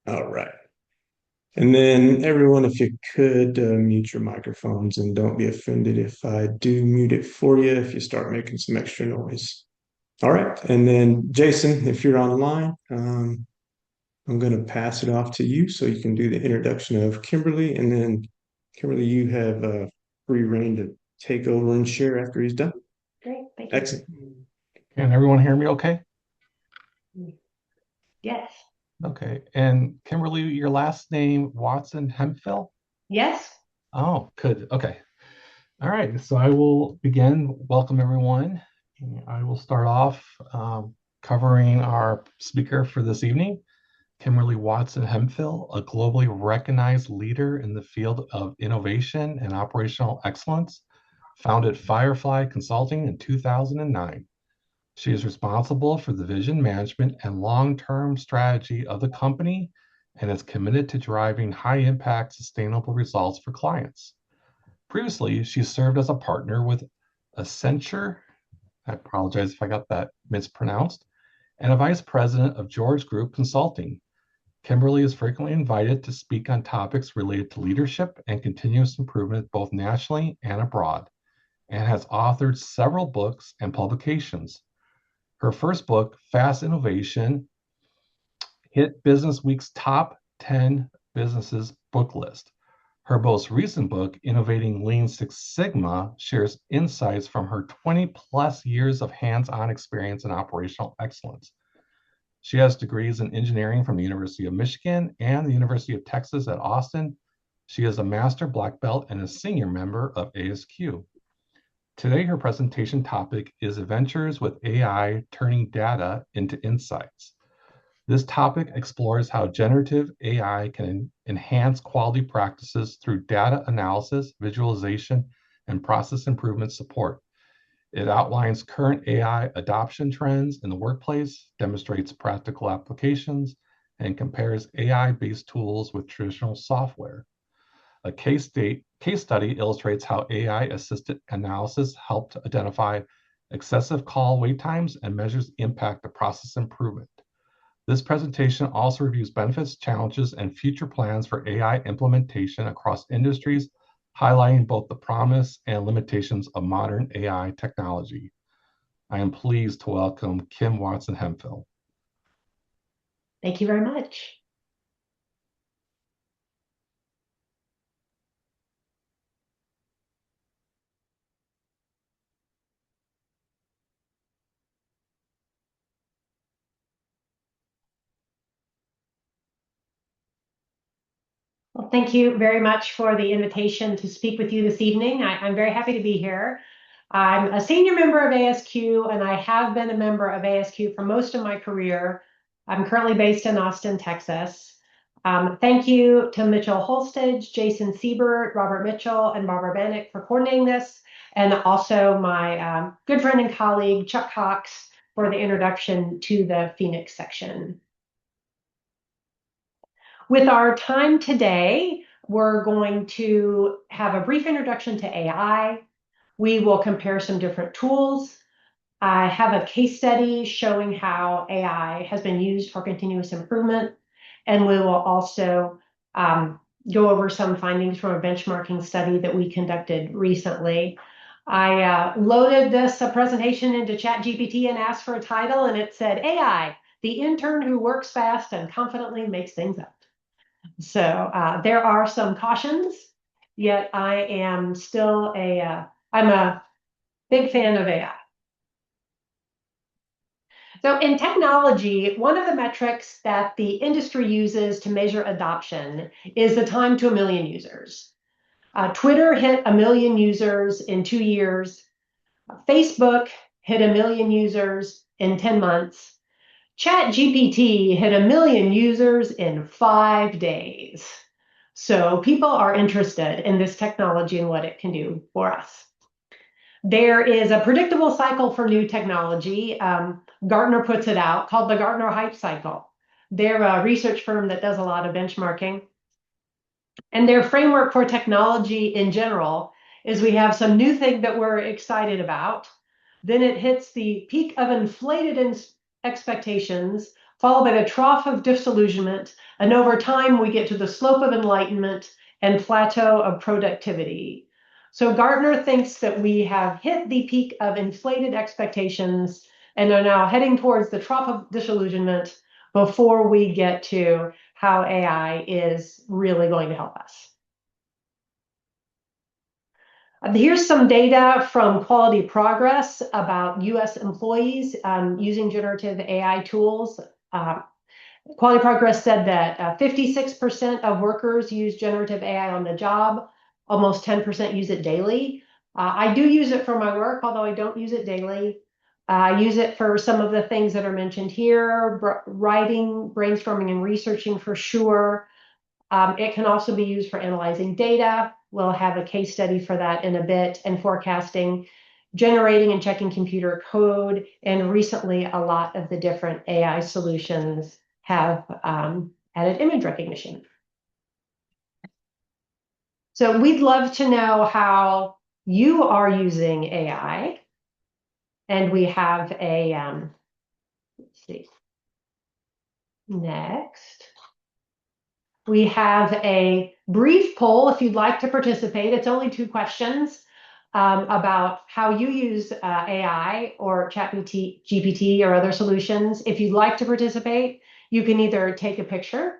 All right. And then everyone, if you could mute your microphones and don't be offended if I do mute it for you if you start making some extra noise. All right. And then Jason, if you're online, I'm going to pass it off to you so you can do the introduction of Kimberly. And then Kimberly, you have free reign to take over and share after he's done. Great, thank you. Excellent. Can everyone hear me okay? Yes. Okay. And Kimberly, your last name, Watson-Hemphill? Yes. Oh, good. Okay. All right. So I will begin. Welcome, everyone. I will start off covering our speaker for this evening, Kimberly Watson-Hemphill, a globally recognized leader in the field of innovation and operational excellence, founded Firefly Consulting in 2009. She is responsible for the vision management and long-term strategy of the company and is committed to driving high-impact, sustainable results for clients. Previously, she served as a partner with Accenture, I apologize if I got that mispronounced, and a vice president of George Group Consulting. Kimberly is frequently invited to speak on topics related to leadership and continuous improvement both nationally and abroad, and has authored several books and publications. Her first book, Fast Innovation, hit Business Week's top 10 businesses book list. Her most recent book, Innovating Lean Six Sigma, shares insights from her 20 plus years of hands on experience in operational excellence. She has degrees in engineering from the University of Michigan and the University of Texas at Austin. She is a master black belt and a senior member of ASQ. Today, her presentation topic is Adventures with AI Turning Data into Insights. This topic explores how generative AI can enhance quality practices through data analysis, visualization, and process improvement support. It outlines current AI adoption trends in the workplace, demonstrates practical applications, and compares AI-based tools with traditional software. A case study illustrates how AI-assisted analysis helped identify excessive call wait times and measures impact of process improvement. This presentation also reviews benefits, challenges, and future plans for AI implementation across industries, highlighting both the promise and limitations of modern AI technology. I am pleased to welcome Kim Watson-Hemphill. Thank you very much. Well, thank you very much for the invitation to speak with you this evening. I'm very happy to be here. I'm a senior member of ASQ, and I have been a member of ASQ for most of my career. I'm currently based in Austin, Texas. Thank you to Mitchell Holstage, Jason Siebert, Robert Mitchell, and Barbara Bannock for coordinating this, and also my good friend and colleague, Chuck Cox, for the introduction to the Phoenix section. With our time today, we're going to have a brief introduction to AI. We will compare some different tools. I have a case study showing how AI has been used for continuous improvement, and we will also go over some findings from a benchmarking study that we conducted recently. I loaded this presentation into ChatGPT and asked for a title, and it said, AI, the intern who works fast and confidently makes things up. So there are some cautions, yet I am still I'm a big fan of AI. So in technology, one of the metrics that the industry uses to measure adoption is the time to a million users. Twitter hit a million users in 2 years. Facebook hit a million users in 10 months. ChatGPT hit a million users in 5 days. So people are interested in this technology and what it can do for us. There is a predictable cycle for new technology. Gartner puts it out called the Gartner Hype Cycle. They're a research firm that does a lot of benchmarking. And their framework for technology in general is we have some new thing that we're excited about. Then it hits the peak of inflated expectations followed by the trough of disillusionment, and over time we get to the slope of enlightenment and plateau of productivity. So Gartner thinks that we have hit the peak of inflated expectations and are now heading towards the trough of disillusionment before we get to how AI is really going to help us. Here's some data from Quality Progress about US employees using generative AI tools. Quality Progress said that 56% of workers use generative AI on the job, almost 10% use it daily. I do use it for my work, although I don't use it daily. I use it for some of the things that are mentioned here, writing, brainstorming, and researching for sure. It can also be used for analyzing data. We'll have a case study for that in a bit, and forecasting, generating and checking computer code, and recently a lot of the different AI solutions have added image recognition. So we'd love to know how you are using AI. And we have a, let's see, next. We have a brief poll if you'd like to participate. It's only 2 questions about how you use AI or GPT or other solutions. If you'd like to participate, you can either take a picture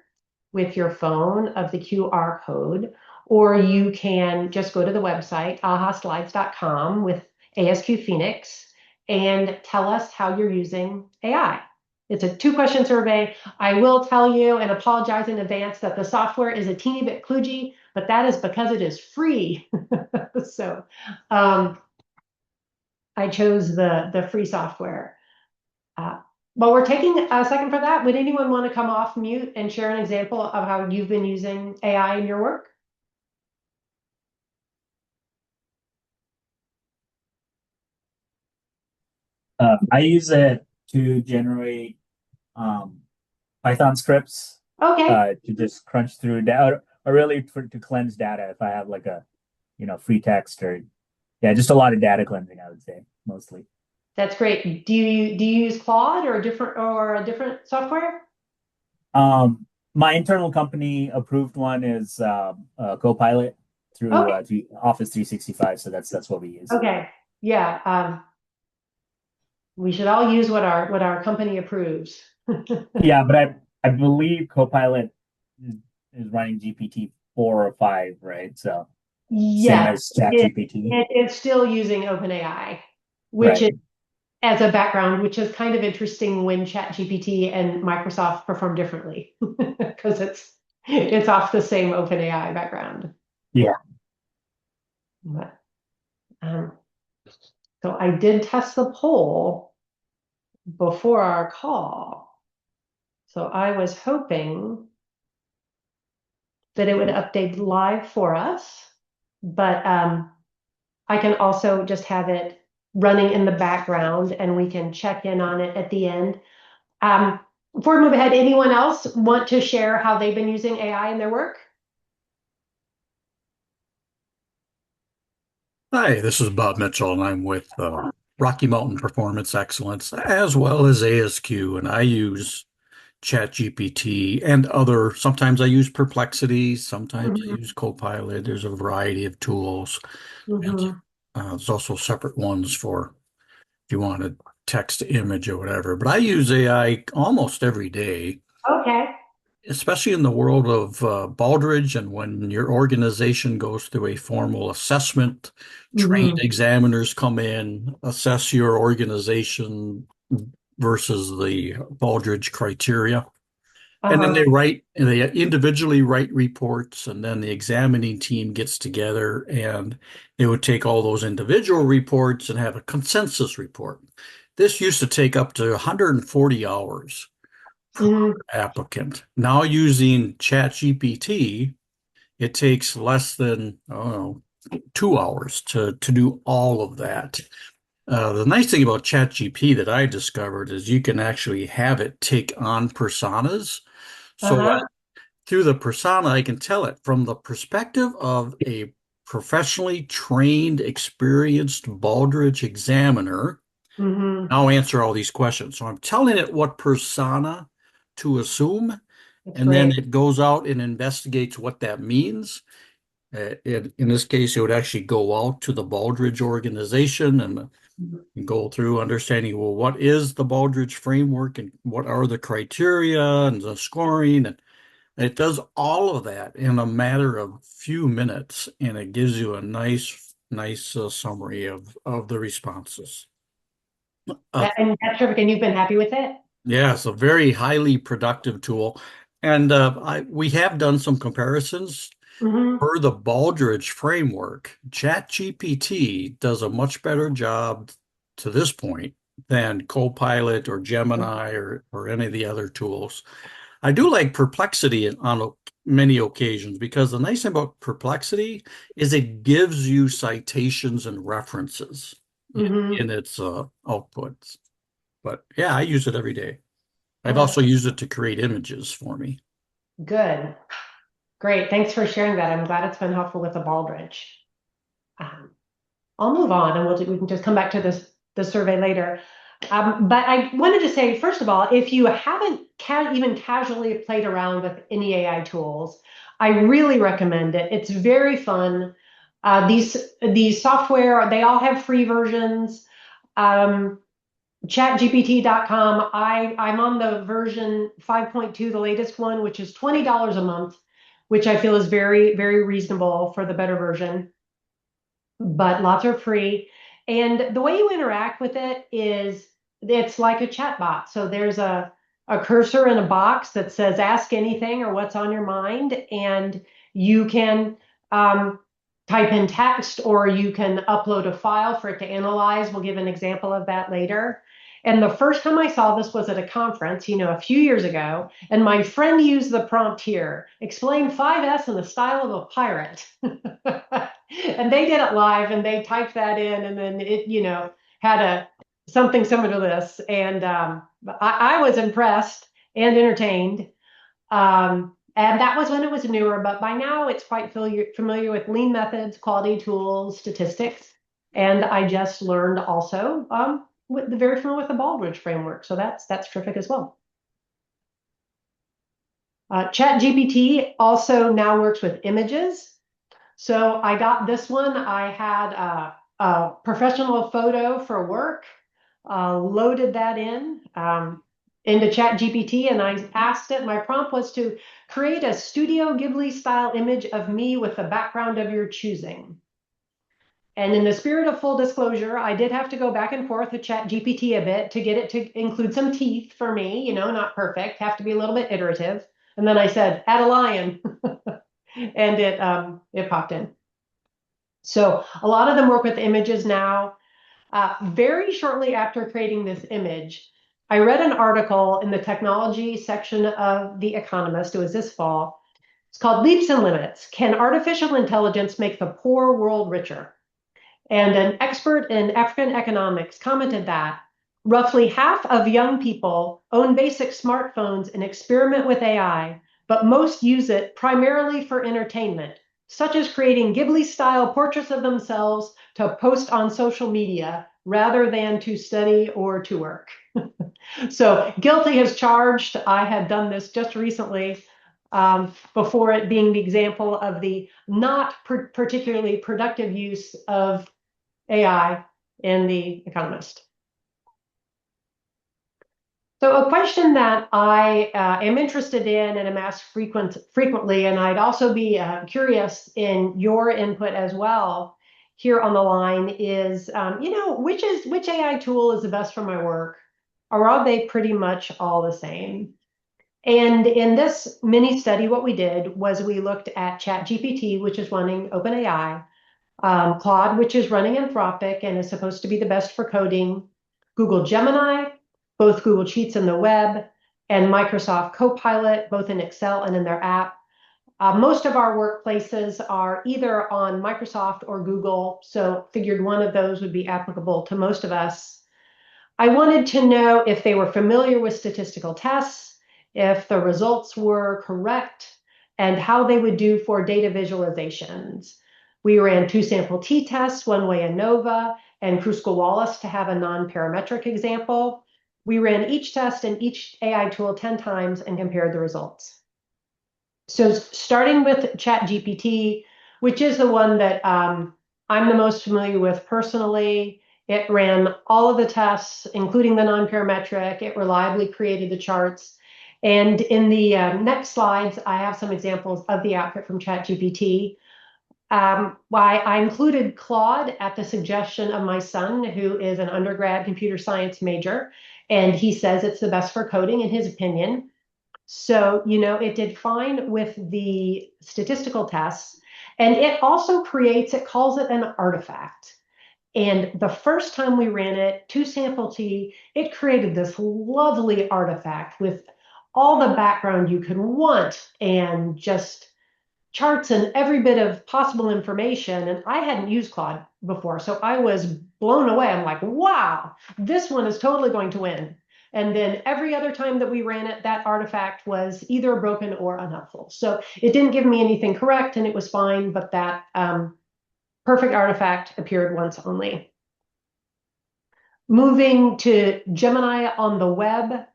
with your phone of the QR code, or you can just go to the website, ahaslides.com with ASQ Phoenix, and tell us how you're using AI. It's a 2-question survey. I will tell you and apologize in advance that the software is a teeny bit kludgy, but that is because it is free. So I chose the free software. But we're taking a second for that. Would anyone want to come off mute and share an example of how you've been using AI in your work? I use it to generate um, Python scripts Okay, to just crunch through data, or really to cleanse data if I have like a free text, or yeah, just a lot of data cleansing, I would say mostly. that's great. Do you use Claude or a different software? My internal company approved one is Copilot through Okay, Office 365, so that's what we use. okay, yeah. We should all use what our company approves. Yeah, but I believe Copilot is, is running GPT 4 or 5, right? So same Yes, as Chat it, GPT. it's still using OpenAI, which Right. is, as a background, which is kind of interesting when ChatGPT and Microsoft perform differently because it's off the same OpenAI background. Yeah. But, um, so I did test the poll before our call. So I was hoping that it would update live for us, but I can also just have it running in the background and we can check in on it at the end. Before we move ahead, anyone else want to share how they've been using AI in their work? Hi, this is Bob Mitchell, and I'm with Rocky Mountain Performance Excellence as well as ASQ, and I use ChatGPT and other. Sometimes I use Perplexity, sometimes I Mhm, use Copilot. There's a variety of tools, and mhm. there's also separate ones for if you want a text to image or whatever. But I use AI almost every day, Okay. especially in the world of Baldrige, and when your organization goes through a formal assessment, trained Mhm. examiners come in, assess your organization versus the Baldrige criteria. And then Uh-huh. they individually write reports, and then the examining team gets together and they would take all those individual reports and have a consensus report. This used to take up to 140 hours per Mhm. applicant. Now using ChatGPT, it takes less than 2 hours to do all of that. The nice thing about ChatGPT that I discovered is you can actually have it take on personas. So Uh-huh. that through the persona, I can tell it from the perspective of a professionally trained, experienced Baldrige examiner. Mhm. Now answer all these questions. So I'm telling it what persona to assume, That's and then great. it goes out and investigates what that means. In this case, it would actually go out to the Baldrige organization and go through understanding, well, what is the Baldrige framework and what are the criteria and the scoring, and it does all of that in a matter of few minutes, and it gives you a nice summary of the responses. And that's terrific. And you've been happy with it? Yeah, it's a very highly productive tool, and we have done some comparisons. Mm-hmm. Per the Baldrige framework, ChatGPT does a much better job to this point than Copilot or Gemini or any of the other tools. I do like Perplexity on many occasions because the nice thing about Perplexity is it gives you citations and references Mm-hmm. in its outputs. But yeah, I use it every day. I've Oh, also used it to create images for me. good. Great. Thanks for sharing that. I'm glad it's been helpful with the Baldrige. Um, I'll move on and we can just come back to the survey later. But I wanted to say, first of all, if you haven't even casually played around with any AI tools, I really recommend it. It's very fun. These software, they all have free versions. ChatGPT.com, I'm on the version 5.2, the latest one, which is $20 a month, which I feel is very, very reasonable for the better version, but lots are free. And the way you interact with it is it's like a chat bot. So there's a cursor in a box that says ask anything or what's on your mind, and you can type in text or you can upload a file for it to analyze. We'll give an example of that later. And the first time I saw this was at a conference, a few years ago, and my friend used the prompt here, explain 5S in the style of a pirate. And they did it live and they typed that in, and then it, had something similar to this. And I was impressed and entertained. And that was when it was newer, but by now it's quite familiar with lean methods, quality tools, statistics. And I just learned also very familiar with the Baldrige framework. So that's terrific as well. ChatGPT also now works with images. So I got this one. I had a professional photo for work, loaded that into ChatGPT, and I asked it. My prompt was to create a Studio Ghibli style image of me with the background of your choosing. And in the spirit of full disclosure, I did have to go back and forth with ChatGPT a bit to get it to include some teeth for me, not perfect, have to be a little bit iterative. And then I said, add a lion, and it popped in. So a lot of them work with images now. Very shortly after creating this image, I read an article in the technology section of The Economist. It was this fall. It's called Leaps and Limits. Can artificial intelligence make the poor world richer? And an expert in African economics commented that roughly half of young people own basic smartphones and experiment with AI, but most use it primarily for entertainment, such as creating Ghibli-style portraits of themselves to post on social media rather than to study or to work. So guilty as charged. I had done this just recently before it being the example of the not particularly productive use of AI in The Economist. So a question that I am interested in and am asked frequently, and I'd also be curious in your input as well here on the line is, which AI tool is the best for my work, or are they pretty much all the same? And in this mini study, what we did was we looked at ChatGPT, which is running OpenAI, Claude, which is running Anthropic and is supposed to be the best for coding, Google Gemini, both Google Sheets and the web, and Microsoft Copilot, both in Excel and in their app. Most of our workplaces are either on Microsoft or Google, so figured one of those would be applicable to most of us. I wanted to know if they were familiar with statistical tests, if the results were correct, and how they would do for data visualizations. We ran 2 sample t-tests, one way ANOVA and Kruskal-Wallis to have a non-parametric example. We ran each test in each AI tool 10 times and compared the results. So starting with ChatGPT, which is the one that I'm the most familiar with personally, it ran all of the tests, including the non-parametric. It reliably created the charts. And in the next slides, I have some examples of the output from ChatGPT. Why I included Claude at the suggestion of my son, who is an undergrad computer science major, and he says it's the best for coding in his opinion. So, it did fine with the statistical tests, and it also it calls it an artifact. And the first time we ran it, 2-sample T, it created this lovely artifact with all the background you could want and just charts and every bit of possible information. And I hadn't used Claude before, so I was blown away. I'm like, wow, this one is totally going to win. And then every other time that we ran it, that artifact was either broken or unhelpful. So it didn't give me anything correct and it was fine, but that perfect artifact appeared once only. Moving to Gemini on the web,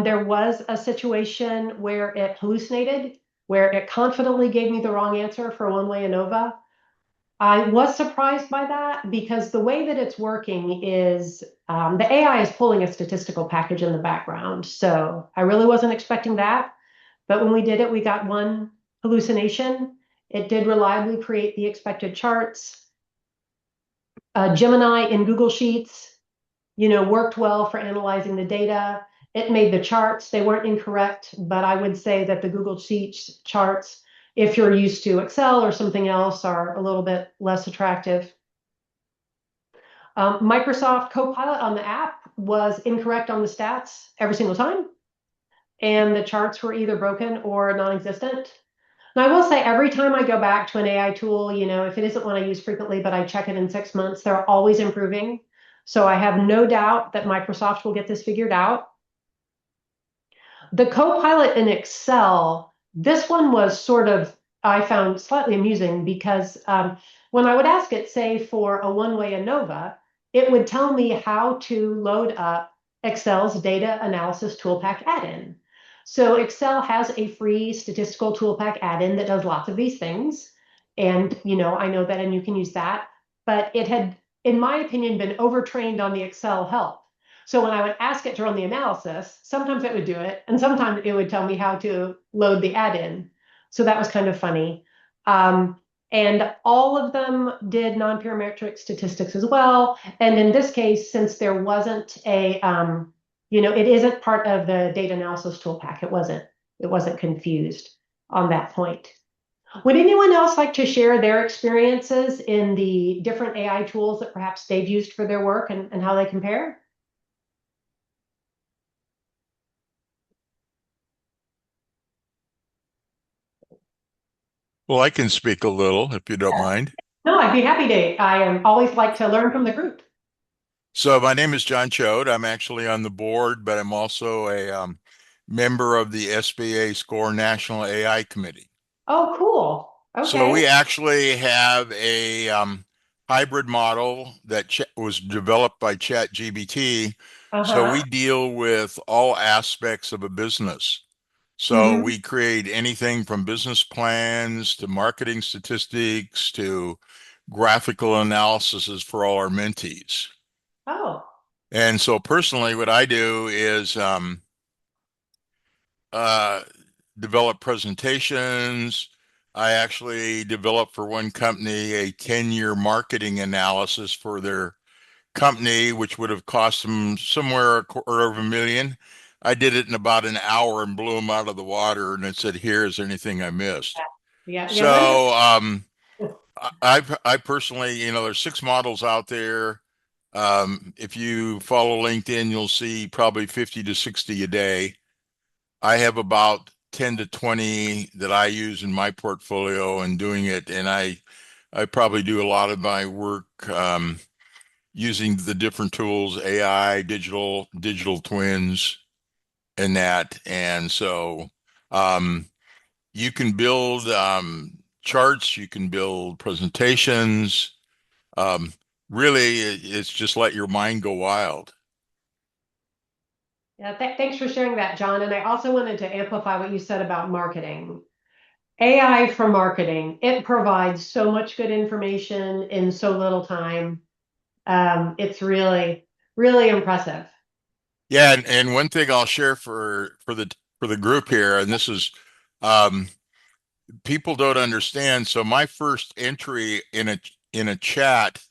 there was a situation where it hallucinated, where it confidently gave me the wrong answer for one-way ANOVA. I was surprised by that because the way that it's working is the AI is pulling a statistical package in the background. So I really wasn't expecting that. But when we did it, we got one hallucination. It did reliably create the expected charts. Gemini in Google Sheets, worked well for analyzing the data. It made the charts. They weren't incorrect, but I would say that the Google Sheets charts, if you're used to Excel or something else, are a little bit less attractive. Microsoft Copilot on the app was incorrect on the stats every single time, and the charts were either broken or non-existent. And I will say every time I go back to an AI tool, if it isn't one I use frequently, but I check it in 6 months, they're always improving. So I have no doubt that Microsoft will get this figured out. The Copilot in Excel, this one was sort of, I found slightly amusing because when I would ask it, say, for a one-way ANOVA, it would tell me how to load up Excel's data analysis toolpack add-in. So Excel has a free statistical toolpack add-in that does lots of these things. And, I know that, and you can use that. But it had, in my opinion, been overtrained on the Excel help. So when I would ask it to run the analysis, sometimes it would do it, and sometimes it would tell me how to load the add-in. So that was kind of funny. And all of them did non-parametric statistics as well. And in this case, since there wasn't a, it isn't part of the data analysis toolpack. It wasn't confused on that point. Would anyone else like to share their experiences in the different AI tools that perhaps they've used for their work and how they compare? Well, I can speak a little if you don't mind. No, I'd be happy to. I always like to learn from the group. So my name is John Choate. I'm actually on the board, but I'm also a member of the SBA SCORE National AI Committee. Oh, cool. So Okay. we actually have a hybrid model that was developed by ChatGPT. So Uh-huh. we deal with all aspects of a business. So Mm-hmm. we create anything from business plans to marketing statistics to graphical analyses for all our mentees. Oh. And so personally, what I do is uh, develop presentations. I actually developed for one company a 10-year marketing analysis for their company, which would have cost them somewhere $250,000. I did it in about an hour and blew them out of the water, and it said, "Here, is there anything I missed?" Yeah. Yeah. So I personally, there's 6 models out there. If you follow LinkedIn, you'll see probably 50 to 60 a day. I have about 10 to 20 that I use in my portfolio and doing it. And I probably do a lot of my work using the different tools, AI, digital twins, and that. And so you can build charts, you can build presentations. Um, Really, it's just let your mind go wild. Yeah, thanks for sharing that, John. And I also wanted to amplify what you said about marketing. AI for marketing, it provides so much good information in so little time. It's really, really impressive. Yeah, and one thing I'll share for the group here, and this is um, people don't understand. So my first entry in a chat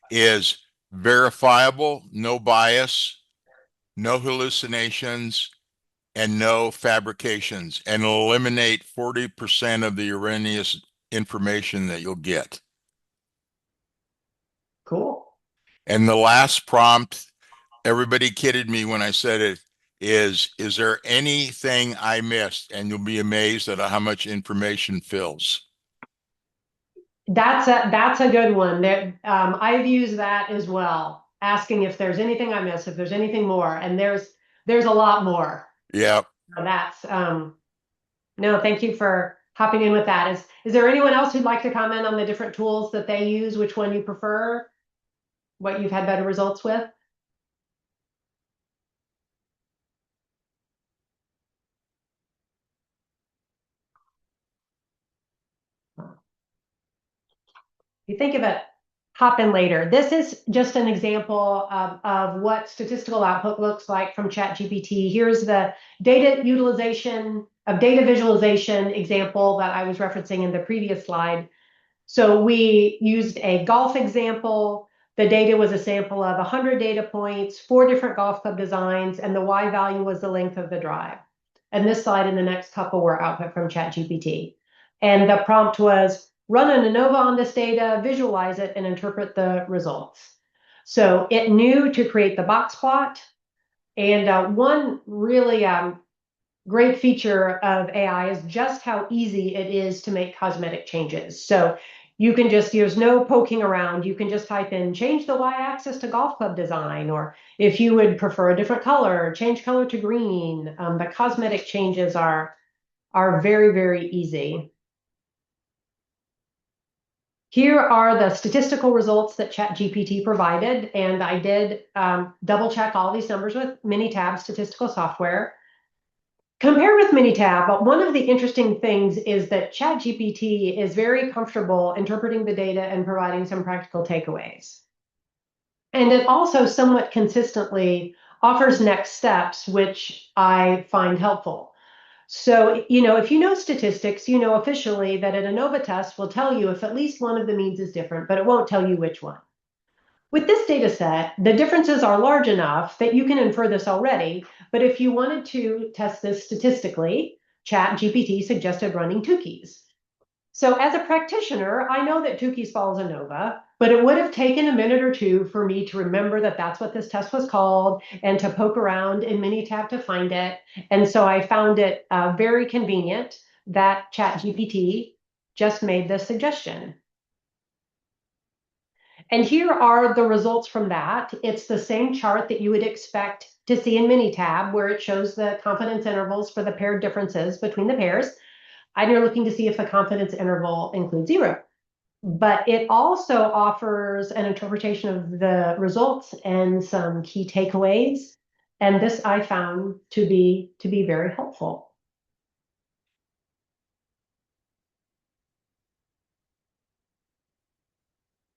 is verifiable, no bias, no hallucinations, and no fabrications, and eliminate 40% of the erroneous information that you'll get. Cool. And the last prompt, everybody kidded me when I said it, is there anything I missed? And you'll be amazed at how much information fills. That's a good one. I've used that as well, asking if there's anything I missed, if there's anything more, and there's a lot more. Yeah. That's no, thank you for hopping in with that. Is there anyone else who'd like to comment on the different tools that they use, which one you prefer, what you've had better results with? You think of it, hop in later. This is just an example of what statistical output looks like from ChatGPT. Here's the data utilization of data visualization example that I was referencing in the previous slide. So we used a golf example. The data was a sample of 100 data points, 4 different golf club designs, and the Y value was the length of the drive. And this slide and the next couple were output from ChatGPT. And the prompt was, run an ANOVA on this data, visualize it, and interpret the results. So it knew to create the box plot. And one really great feature of AI is just how easy it is to make cosmetic changes. So you can just, there's no poking around. You can just type in, change the Y-axis to golf club design, or if you would prefer a different color, change color to green. The cosmetic changes are very, very easy. Here are the statistical results that ChatGPT provided, and I did double check all these numbers with Minitab statistical software. Compared with Minitab, one of the interesting things is that ChatGPT is very comfortable interpreting the data and providing some practical takeaways. And it also somewhat consistently offers next steps, which I find helpful. So, if you know statistics, you know officially that an ANOVA test will tell you if at least one of the means is different, but it won't tell you which one. With this data set, the differences are large enough that you can infer this already, but if you wanted to test this statistically, ChatGPT suggested running Tukey's. So as a practitioner, I know that Tukey's follows ANOVA, but it would have taken a minute or two for me to remember that that's what this test was called and to poke around in Minitab to find it. And so I found it very convenient that ChatGPT just made this suggestion. And here are the results from that. It's the same chart that you would expect to see in Minitab, where it shows the confidence intervals for the paired differences between the pairs. And you're looking to see if the confidence interval includes 0. But it also offers an interpretation of the results and some key takeaways. And this I found to be very helpful.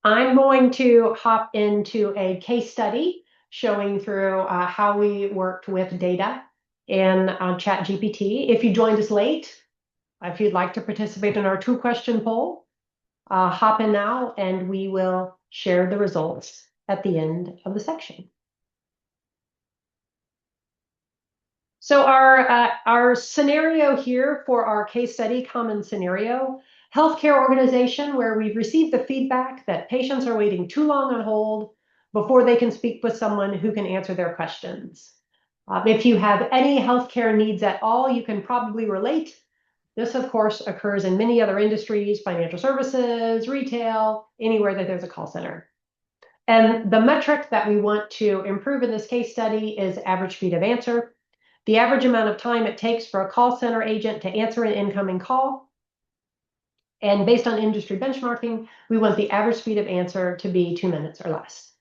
I'm going to hop into a case study showing through how we worked with data in ChatGPT. If you joined us late, if you'd like to participate in our 2-question poll, hop in now and we will share the results at the end of the section. So our scenario here for our case study, common scenario, healthcare organization where we've received the feedback that patients are waiting too long on hold before they can speak with someone who can answer their questions. If you have any healthcare needs at all, you can probably relate. This, of course, occurs in many other industries, financial services, retail, anywhere that there's a call center. And the metric that we want to improve in this case study is average speed of answer, the average amount of time it takes for a call center agent to answer an incoming call. And based on industry benchmarking, we want the average speed of answer to be 2 minutes or less.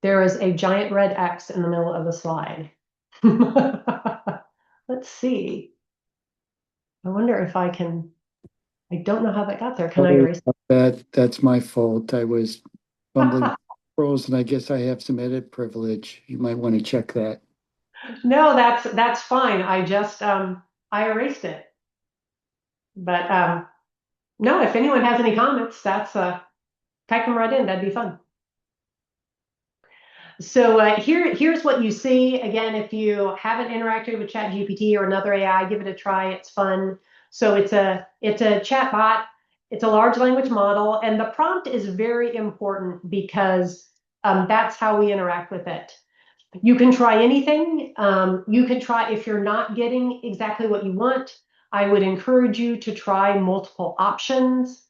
There is a giant red X in the middle of the slide. Let's see. I wonder if I can, I don't know how that got there. Can I erase That's my fault. I was fumbling controls, and I guess I have some edit privilege. You might want to check that. No, that's fine. I just I erased it. But no, if anyone has any comments, that's type them right in. That'd be fun. So here's what you see. Again, if you haven't interacted with ChatGPT or another AI, give it a try. It's fun. So it's a chat bot. It's a large language model, and the prompt is very important because that's how we interact with it. You can try anything. You can try, if you're not getting exactly what you want, I would encourage you to try multiple options.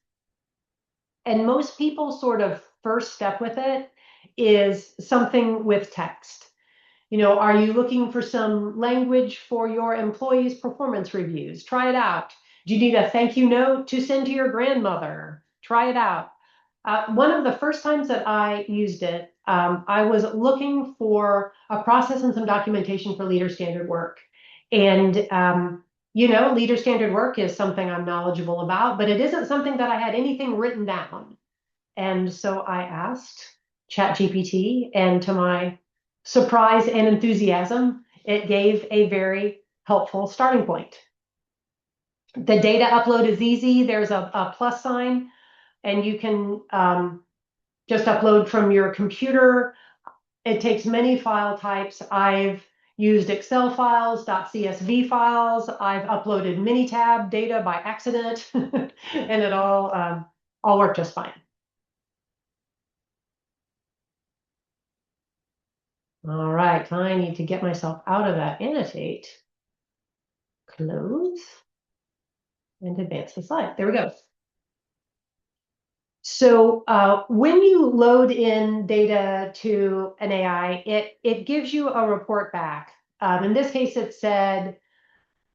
And most people sort of first step with it is something with text. You know, are you looking for some language for your employees' performance reviews? Try it out. Do you need a thank you note to send to your grandmother? Try it out. One of the first times that I used it, I was looking for a process and some documentation for leader standard work. And, you know, leader standard work is something I'm knowledgeable about, but it isn't something that I had anything written down. And so I asked ChatGPT, and to my surprise and enthusiasm, it gave a very helpful starting point. The data upload is easy. There's a plus sign, and you can just upload from your computer. It takes many file types. I've used Excel files, .csv files. I've uploaded Minitab data by accident, and it all worked just fine. All right, I need to get myself out of that annotate, close, and advance the slide. There we go. So when you load in data to an AI, it gives you a report back. In this case, it said,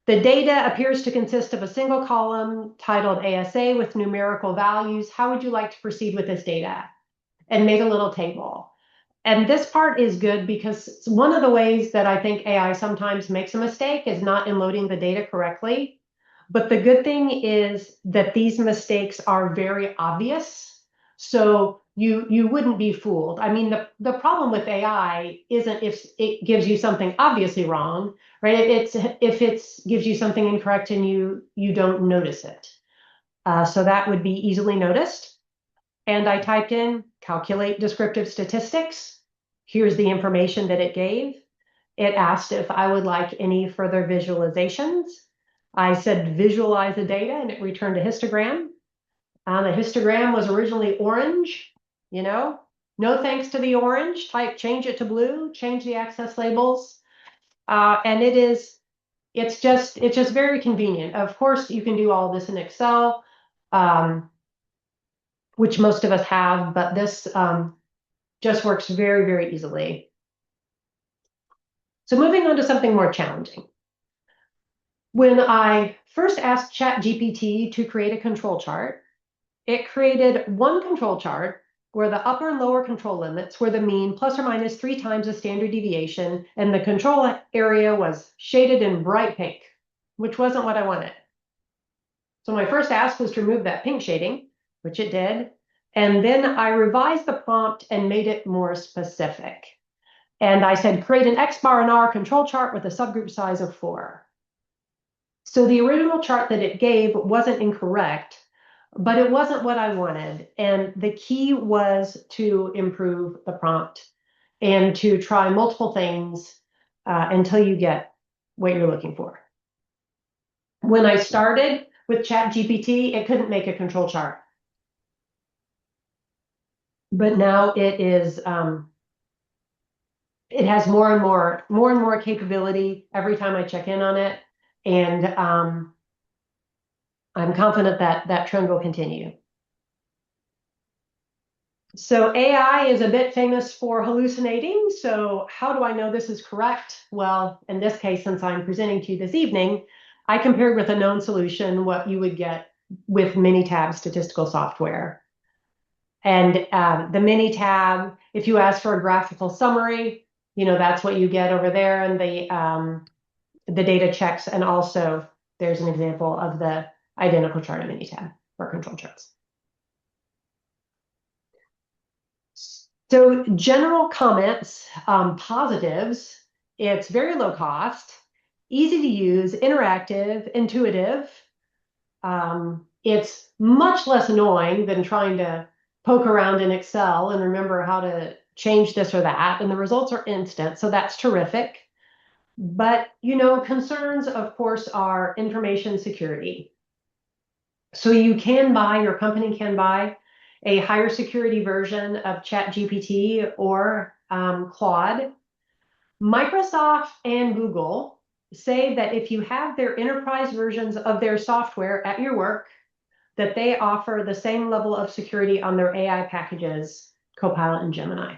the data appears to consist of a single column titled ASA with numerical values. How would you like to proceed with this data? And made a little table. And this part is good because one of the ways that I think AI sometimes makes a mistake is not in loading the data correctly. But the good thing is that these mistakes are very obvious. So you wouldn't be fooled. I mean, the problem with AI isn't if it gives you something obviously wrong, right? It's if it gives you something incorrect and you don't notice it. So that would be easily noticed. And I typed in calculate descriptive statistics. Here's the information that it gave. It asked if I would like any further visualizations. I said visualize the data, and it returned a histogram. The histogram was originally orange, you know. No thanks to the orange. Type change it to blue, change the access labels. And it's just very convenient. Of course, you can do all this in Excel, which most of us have, but this just works very, very easily. So moving on to something more challenging. When I first asked ChatGPT to create a control chart, it created one control chart where the upper and lower control limits were the mean plus or minus 3 times the standard deviation, and the control area was shaded in bright pink, which wasn't what I wanted. So my first ask was to remove that pink shading, which it did. And then I revised the prompt and made it more specific. And I said, create an X bar and R control chart with a subgroup size of 4. So the original chart that it gave wasn't incorrect, but it wasn't what I wanted. And the key was to improve the prompt and to try multiple things until you get what you're looking for. When I started with ChatGPT, it couldn't make a control chart. But now it is, it has more and more capability every time I check in on it. And I'm confident that that trend will continue. So AI is a bit famous for hallucinating. So how do I know this is correct? Well, in this case, since I'm presenting to you this evening, I compared with a known solution what you would get with Minitab statistical software. And the mini tab, if you ask for a graphical summary, that's what you get over there, and the data checks. And also there's an example of the identical chart in mini tab for control charts. So general comments, positives, it's very low cost, easy to use, interactive, intuitive. It's much less annoying than trying to poke around in Excel and remember how to change this or that. And the results are instant, so that's terrific. But, concerns, of course, are information security. So your company can buy a higher security version of ChatGPT or Claude. Microsoft and Google say that if you have their enterprise versions of their software at your work, that they offer the same level of security on their AI packages, Copilot and Gemini.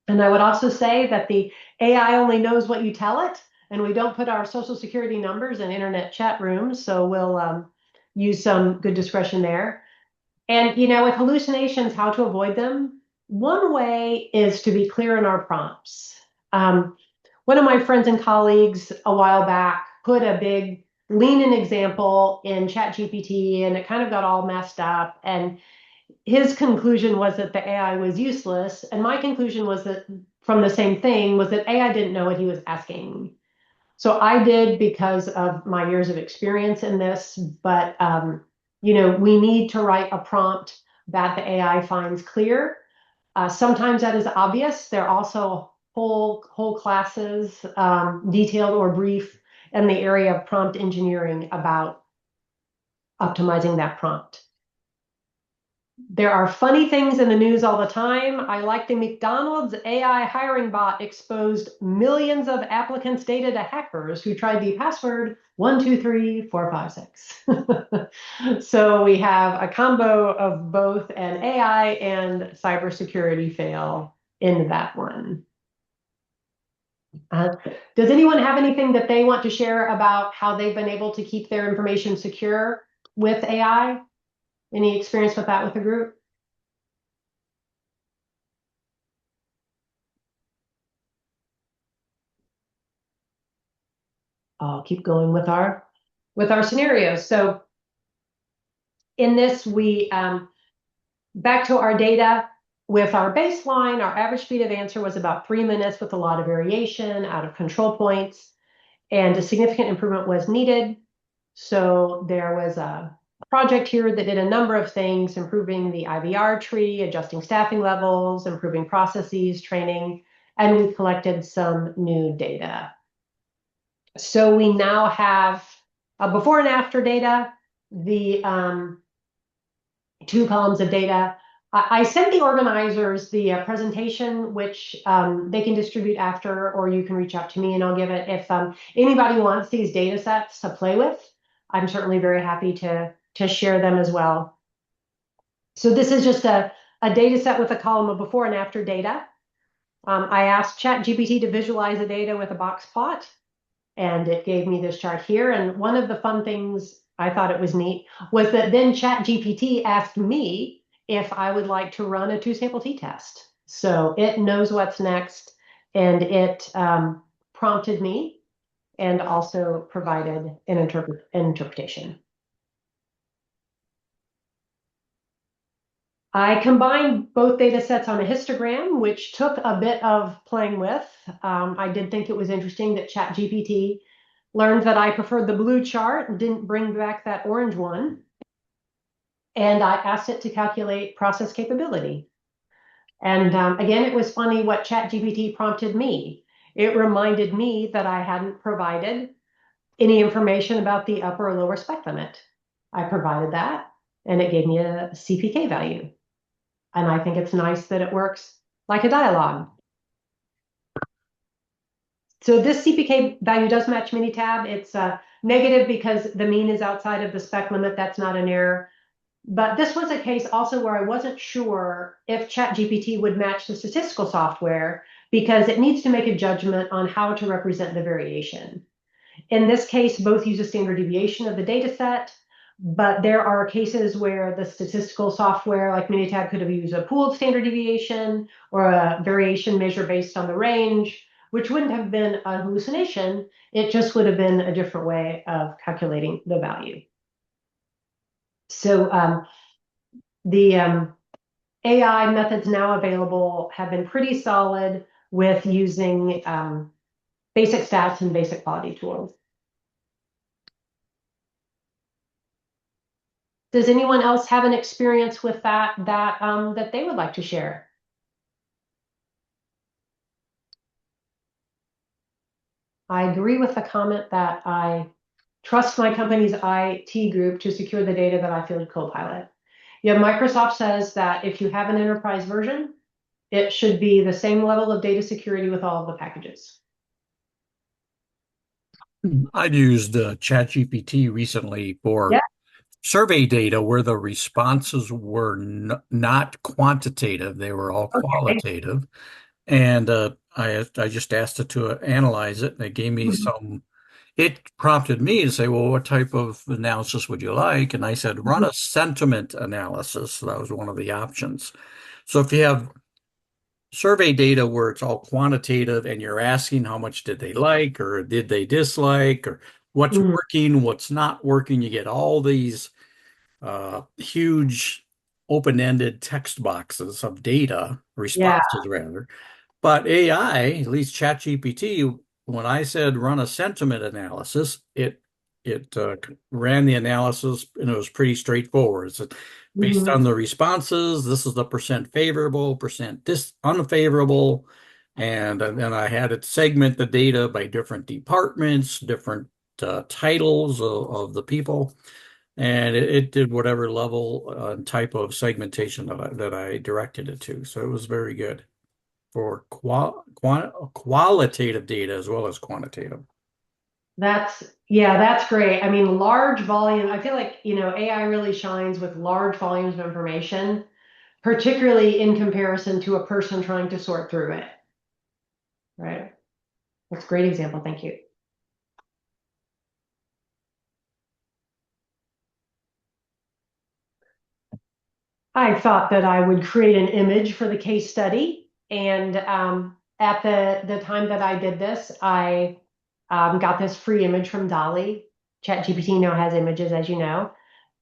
And I would also say that the AI only knows what you tell it, and we don't put our social security numbers in internet chat rooms, so we'll use some good discretion there. And, with hallucinations, how to avoid them. One way is to be clear in our prompts. One of my friends and colleagues a while back put a big lean-in example in ChatGPT, and it kind of got all messed up. And his conclusion was that the AI was useless. And my conclusion was that from the same thing was that AI didn't know what he was asking. So I did because of my years of experience in this, but we need to write a prompt that the AI finds clear. Sometimes that is obvious. There are also whole classes, detailed or brief, in the area of prompt engineering about optimizing that prompt. There are funny things in the news all the time. I like the McDonald's AI hiring bot exposed millions of applicants' data to hackers who tried the password 123456. So we have a combo of both an AI and cybersecurity fail in that one. Does anyone have anything that they want to share about how they've been able to keep their information secure with AI? Any experience with that with the group? I'll keep going with our scenarios. So in this, we back to our data with our baseline. Our average speed of answer was about 3 minutes with a lot of variation out of control points, and a significant improvement was needed. So there was a project here that did a number of things, improving the IVR tree, adjusting staffing levels, improving processes, training, and we collected some new data. So we now have before and after data, the 2 columns of data. I sent the organizers the presentation, which they can distribute after, or you can reach out to me and I'll give it. If anybody wants these data sets to play with, I'm certainly very happy to share them as well. So this is just a data set with a column of before and after data. I asked ChatGPT to visualize the data with a box plot, and it gave me this chart here. And one of the fun things, I thought it was neat, was that then ChatGPT asked me if I would like to run a 2-sample t-test. So it knows what's next, and it prompted me and also provided an interpretation. I combined both data sets on a histogram, which took a bit of playing with. I did think it was interesting that ChatGPT learned that I preferred the blue chart and didn't bring back that orange one. And I asked it to calculate process capability. And again, it was funny what ChatGPT prompted me. It reminded me that I hadn't provided any information about the upper or lower spec limit. I provided that, and it gave me a CPK value. And I think it's nice that it works like a dialogue. So this CPK value does match Minitab. It's negative because the mean is outside of the spec limit. That's not an error. But this was a case also where I wasn't sure if ChatGPT would match the statistical software because it needs to make a judgment on how to represent the variation. In this case, both use a standard deviation of the data set. But there are cases where the statistical software like Minitab could have used a pooled standard deviation or a variation measure based on the range, which wouldn't have been a hallucination. It just would have been a different way of calculating the value. So the AI methods now available have been pretty solid with using basic stats and basic quality tools. Does anyone else have an experience with that they would like to share? I agree with the comment that I trust my company's IT group to secure the data that I feed Copilot. Yeah, Microsoft says that if you have an enterprise version, it should be the same level of data security with all of the packages. I've used ChatGPT recently for Yeah. survey data where the responses were not quantitative, they were all Okay. qualitative. And I just asked it to analyze it, and it gave me some. It prompted me to say, well, what type of analysis would you like? And I said, run a sentiment analysis. So that was one of the options. So if you have survey data where it's all quantitative and you're asking how much did they like or did they dislike or what's Mhm. working, what's not working, you get all these huge open-ended text boxes of data, Yeah. responses rather. But AI, at least ChatGPT, when I said run a sentiment analysis, it ran the analysis and it was pretty straightforward. So based Mhm. on the responses, this is the percent favorable, percent unfavorable, and then I had it segment the data by different departments, different titles of the people, and it did whatever level and type of segmentation that I directed it to. So it was very good for qualitative data as well as quantitative. That's great. I mean, large volume, I feel like, AI really shines with large volumes of information, particularly in comparison to a person trying to sort through it. Right. That's a great example. Thank you. I thought that I would create an image for the case study. And at the time that I did this, I got this free image from Dolly. ChatGPT now has images, as you know.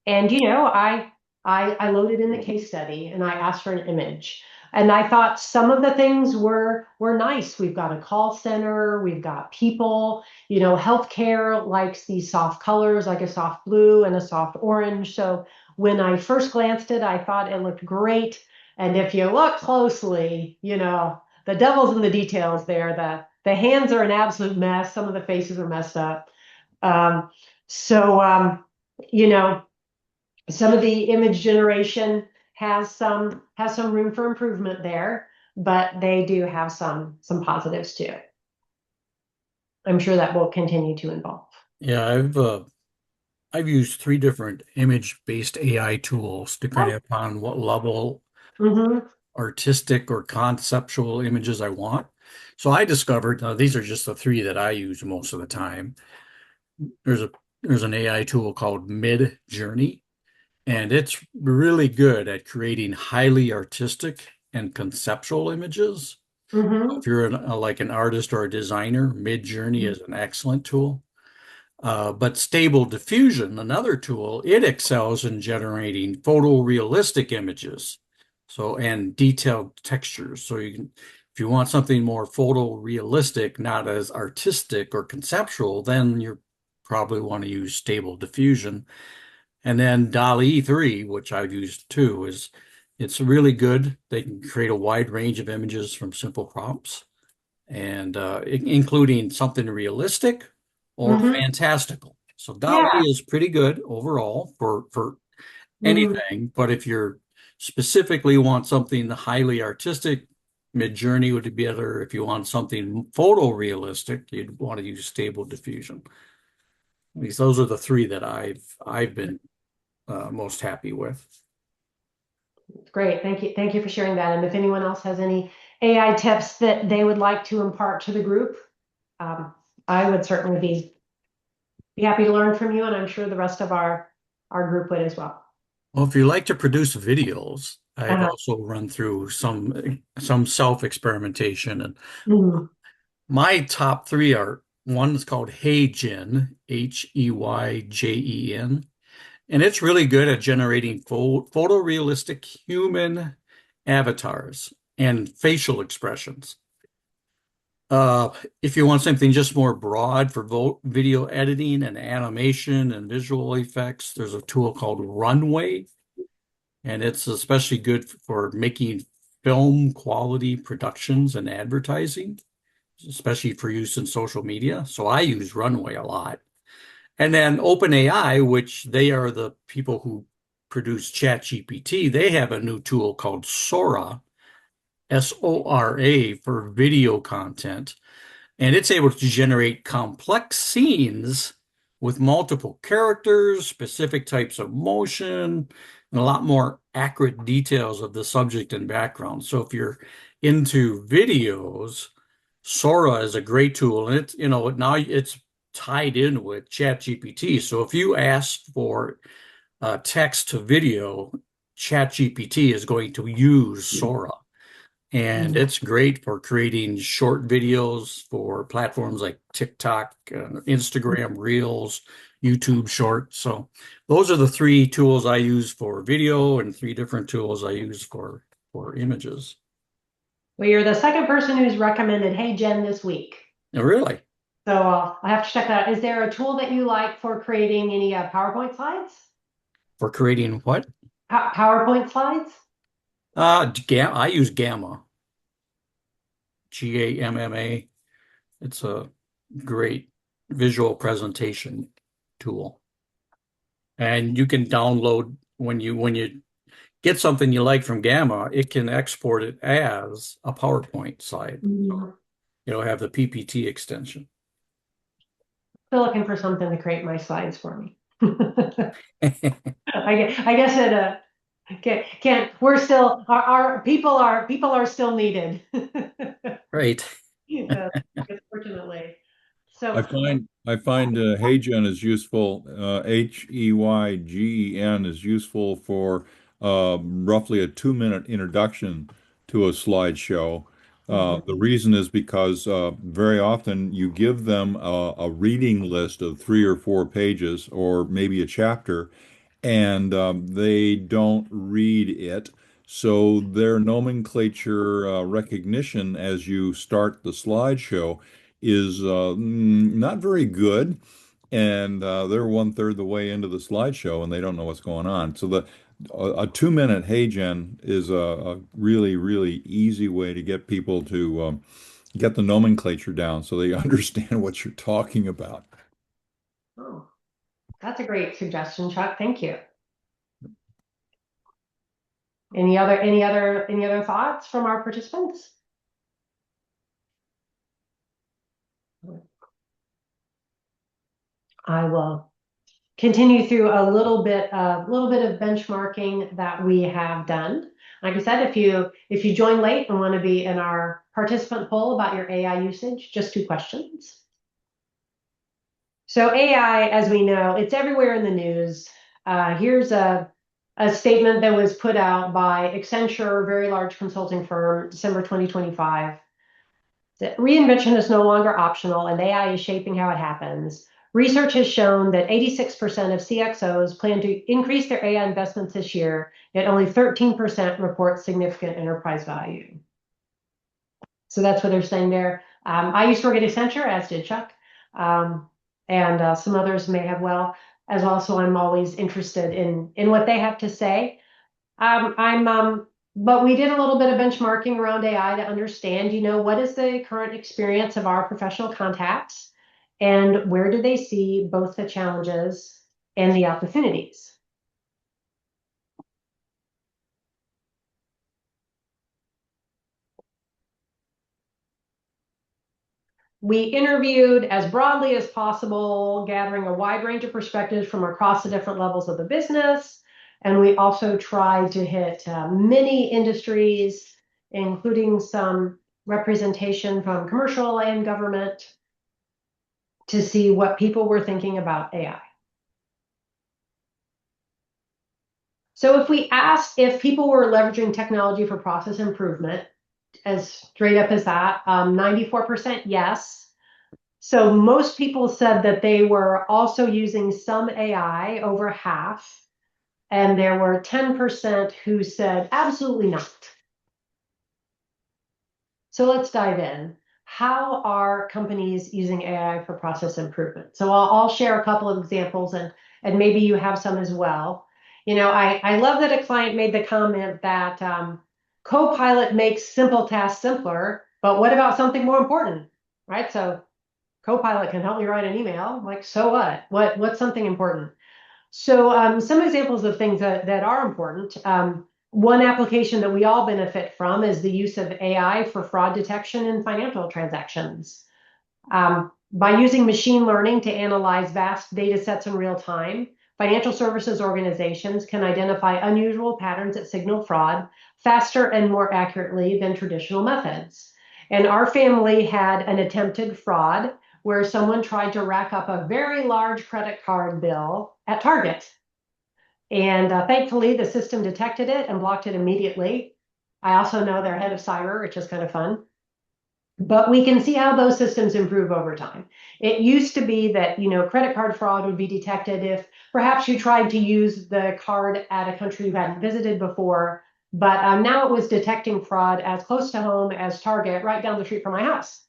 And I loaded in the case study and I asked for an image. And I thought some of the things were nice. We've got a call center, we've got people, healthcare likes these soft colors like a soft blue and a soft orange. So when I first glanced at it, I thought it looked great. And if you look closely, the devil's in the details there. The hands are an absolute mess. Some of the faces are messed up. Um, so you know, some of the image generation has some room for improvement there, but they do have some positives too. I'm sure that will continue to evolve. Yeah, I've used three different image-based AI tools depending upon what level Mm-hmm. artistic or conceptual images I want. So I discovered these are just the three that I use most of the time. There's a there's an AI tool called Mid Journey, and it's really good at creating highly artistic and conceptual images. Mm-hmm. If you're like an artist or a designer, Mid Journey is an excellent tool. But Stable Diffusion, another tool, it excels in generating photorealistic images, so and detailed textures. So you can, if you want something more photorealistic, not as artistic or conceptual, then you probably want to use Stable Diffusion. And then DALL-E 3, which I've used too, it's really good. They can create a wide range of images from simple prompts and including something realistic or Mm-hmm. fantastical. So Yeah. DALL-E is pretty good overall for Mm-hmm. anything, but if you're specifically want something highly artistic, Midjourney would be better. If you want something photorealistic, you'd want to use Stable Diffusion. At least those are the three that I've been most happy with. Great. Thank you. Thank you for sharing that. And if anyone else has any AI tips that they would like to impart to the group, um, I would certainly be happy to learn from you. And I'm sure the rest of our our group would as well. Well, if you like to produce videos, I've Uh-huh. also run through some self-experimentation, and Mhm. my top three are one is called HeyGen, Heyjen, and it's really good at generating photorealistic human avatars and facial expressions. If you want something just more broad for video editing and animation and visual effects, there's a tool called Runway, and it's especially good for making film quality productions and advertising, especially for use in social media. So I use Runway a lot. And then OpenAI, which they are the people who produce ChatGPT, they have a new tool called Sora, Sora, for video content. And it's able to generate complex scenes with multiple characters, specific types of motion, and a lot more accurate details of the subject and background. So if you're into videos, Sora is a great tool, and it's, now it's tied in with ChatGPT. So if you ask for text to video, ChatGPT is going to use Sora. And it's great for creating short videos for platforms like TikTok, Instagram Reels, YouTube Shorts. So those are the three tools I use for video and three different tools I use for images. Well, you're the second person who's recommended HeyGen this week. Oh, really? So I have to check that out. Is there a tool that you like for creating any PowerPoint slides? For creating what? PowerPoint slides? I use Gamma, Gamma. It's a great visual presentation tool. And you can download when you get something you like from Gamma, it can export it as a PowerPoint slide. Mhm. It'll have the PPT extension. Still looking for something to create my slides for me. I guess it can't we're still our people are still needed. Right. Yeah, unfortunately. So I find HeyGen is useful. HeyGen is useful for roughly a 2-minute introduction to a slideshow. The reason is because very often you give them a reading list of 3 or 4 pages, or maybe a chapter, and they don't read it. So their nomenclature recognition as you start the slideshow is not very good, and they're 1/3 the way into the slideshow and they don't know what's going on. So a 2-minute HeyGen is a really, really easy way to get people to get the nomenclature down so they understand what you're talking about. oh, that's a great suggestion, Chuck. Thank you. Any other thoughts from our participants? I will continue through a little bit of benchmarking that we have done. Like I said, if you join late and want to be in our participant poll about your AI usage, just 2 questions. So AI, as we know, it's everywhere in the news. Here's a statement that was put out by Accenture, a very large consulting firm, December 2025. That reinvention is no longer optional, and AI is shaping how it happens. Research has shown that 86% of CXOs plan to increase their AI investments this year, yet only 13% report significant enterprise value. So that's what they're saying there. I used to work at Accenture, as did Chuck, and some others may have as well. So I'm always interested in what they have to say. But we did a little bit of benchmarking around AI to understand, what is the current experience of our professional contacts and where do they see both the challenges and the opportunities? We interviewed as broadly as possible, gathering a wide range of perspectives from across the different levels of the business. And we also tried to hit many industries, including some representation from commercial and government, to see what people were thinking about AI. So if we asked if people were leveraging technology for process improvement, as straight up as that, 94% yes. So most people said that they were also using some AI, over half, and there were 10% who said absolutely not. So let's dive in. How are companies using AI for process improvement? So I'll share a couple of examples, and maybe you have some as well. I love that a client made the comment that Copilot makes simple tasks simpler, but what about something more important, right? So Copilot can help me write an email. Like, so what? What's something important? So some examples of things that are important. One application that we all benefit from is the use of AI for fraud detection in financial transactions. By using machine learning to analyze vast data sets in real time, financial services organizations can identify unusual patterns that signal fraud faster and more accurately than traditional methods. And our family had an attempted fraud where someone tried to rack up a very large credit card bill at Target. And thankfully, the system detected it and blocked it immediately. I also know they're head of cyber, which is kind of fun. But we can see how those systems improve over time. It used to be that, credit card fraud would be detected if perhaps you tried to use the card at a country you hadn't visited before. But now it was detecting fraud as close to home as Target, right down the street from my house,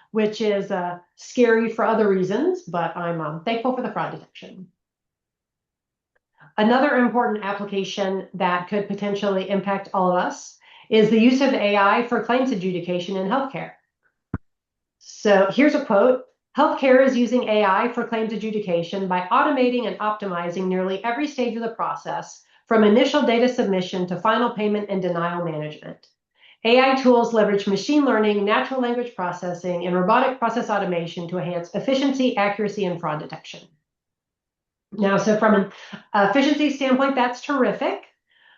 which is scary for other reasons, but I'm thankful for the fraud detection. Another important application that could potentially impact all of us is the use of AI for claims adjudication in healthcare. So here's a quote. Healthcare is using AI for claims adjudication by automating and optimizing nearly every stage of the process, from initial data submission to final payment and denial management. AI tools leverage machine learning, natural language processing, and robotic process automation to enhance efficiency, accuracy, and fraud detection. Now, so from an efficiency standpoint, that's terrific.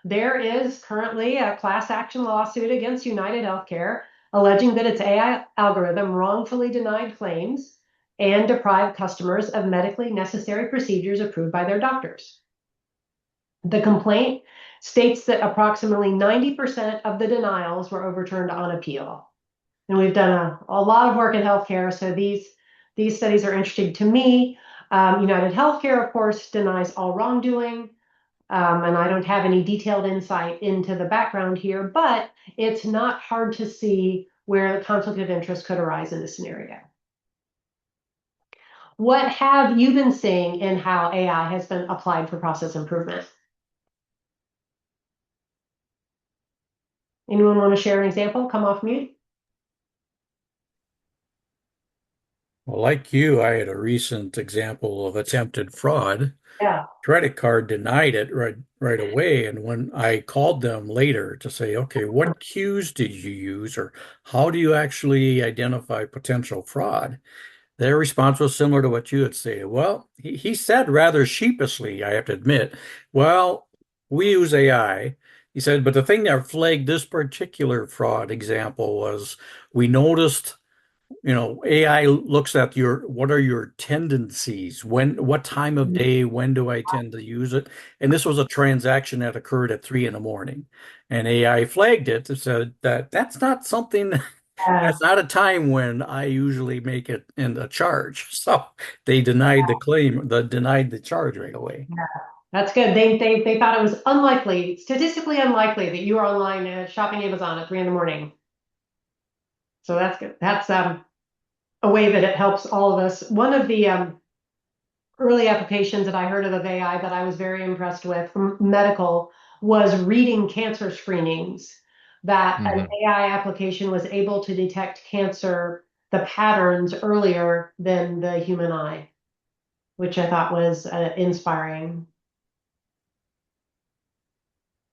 There is currently a class action lawsuit against United Healthcare alleging that its AI algorithm wrongfully denied claims and deprived customers of medically necessary procedures approved by their doctors. The complaint states that approximately 90% of the denials were overturned on appeal. And we've done a lot of work in healthcare, so these studies are interesting to me. United Healthcare, of course, denies all wrongdoing. And I don't have any detailed insight into the background here, but it's not hard to see where the conflict of interest could arise in this scenario. What have you been seeing in how AI has been applied for process improvement? Anyone want to share an example? Come off mute. Well, like you, I had a recent example of attempted fraud. Yeah. Credit card denied it right away. And when I called them later to say, okay, what cues did you use, or how do you actually identify potential fraud? Their response was similar to what you had said. Well, he said rather sheepishly, I have to admit, well, we use AI. He said, but the thing that flagged this particular fraud example was we noticed, AI looks at what are your tendencies? What time of day, when do I tend to use it? And this was a transaction that occurred at 3 in the morning. And AI flagged it and said that's not something, that's not a time when I usually make it in a charge. So they denied the charge right away. Yeah, that's good. They thought it was unlikely, statistically unlikely, that you were online shopping Amazon at 3 in the morning. So that's good. That's a way that it helps all of us. One of the early applications that I heard of AI that I was very impressed with from medical was reading cancer screenings. That an AI application was able to detect cancer, the patterns earlier than the human eye, which I thought was inspiring.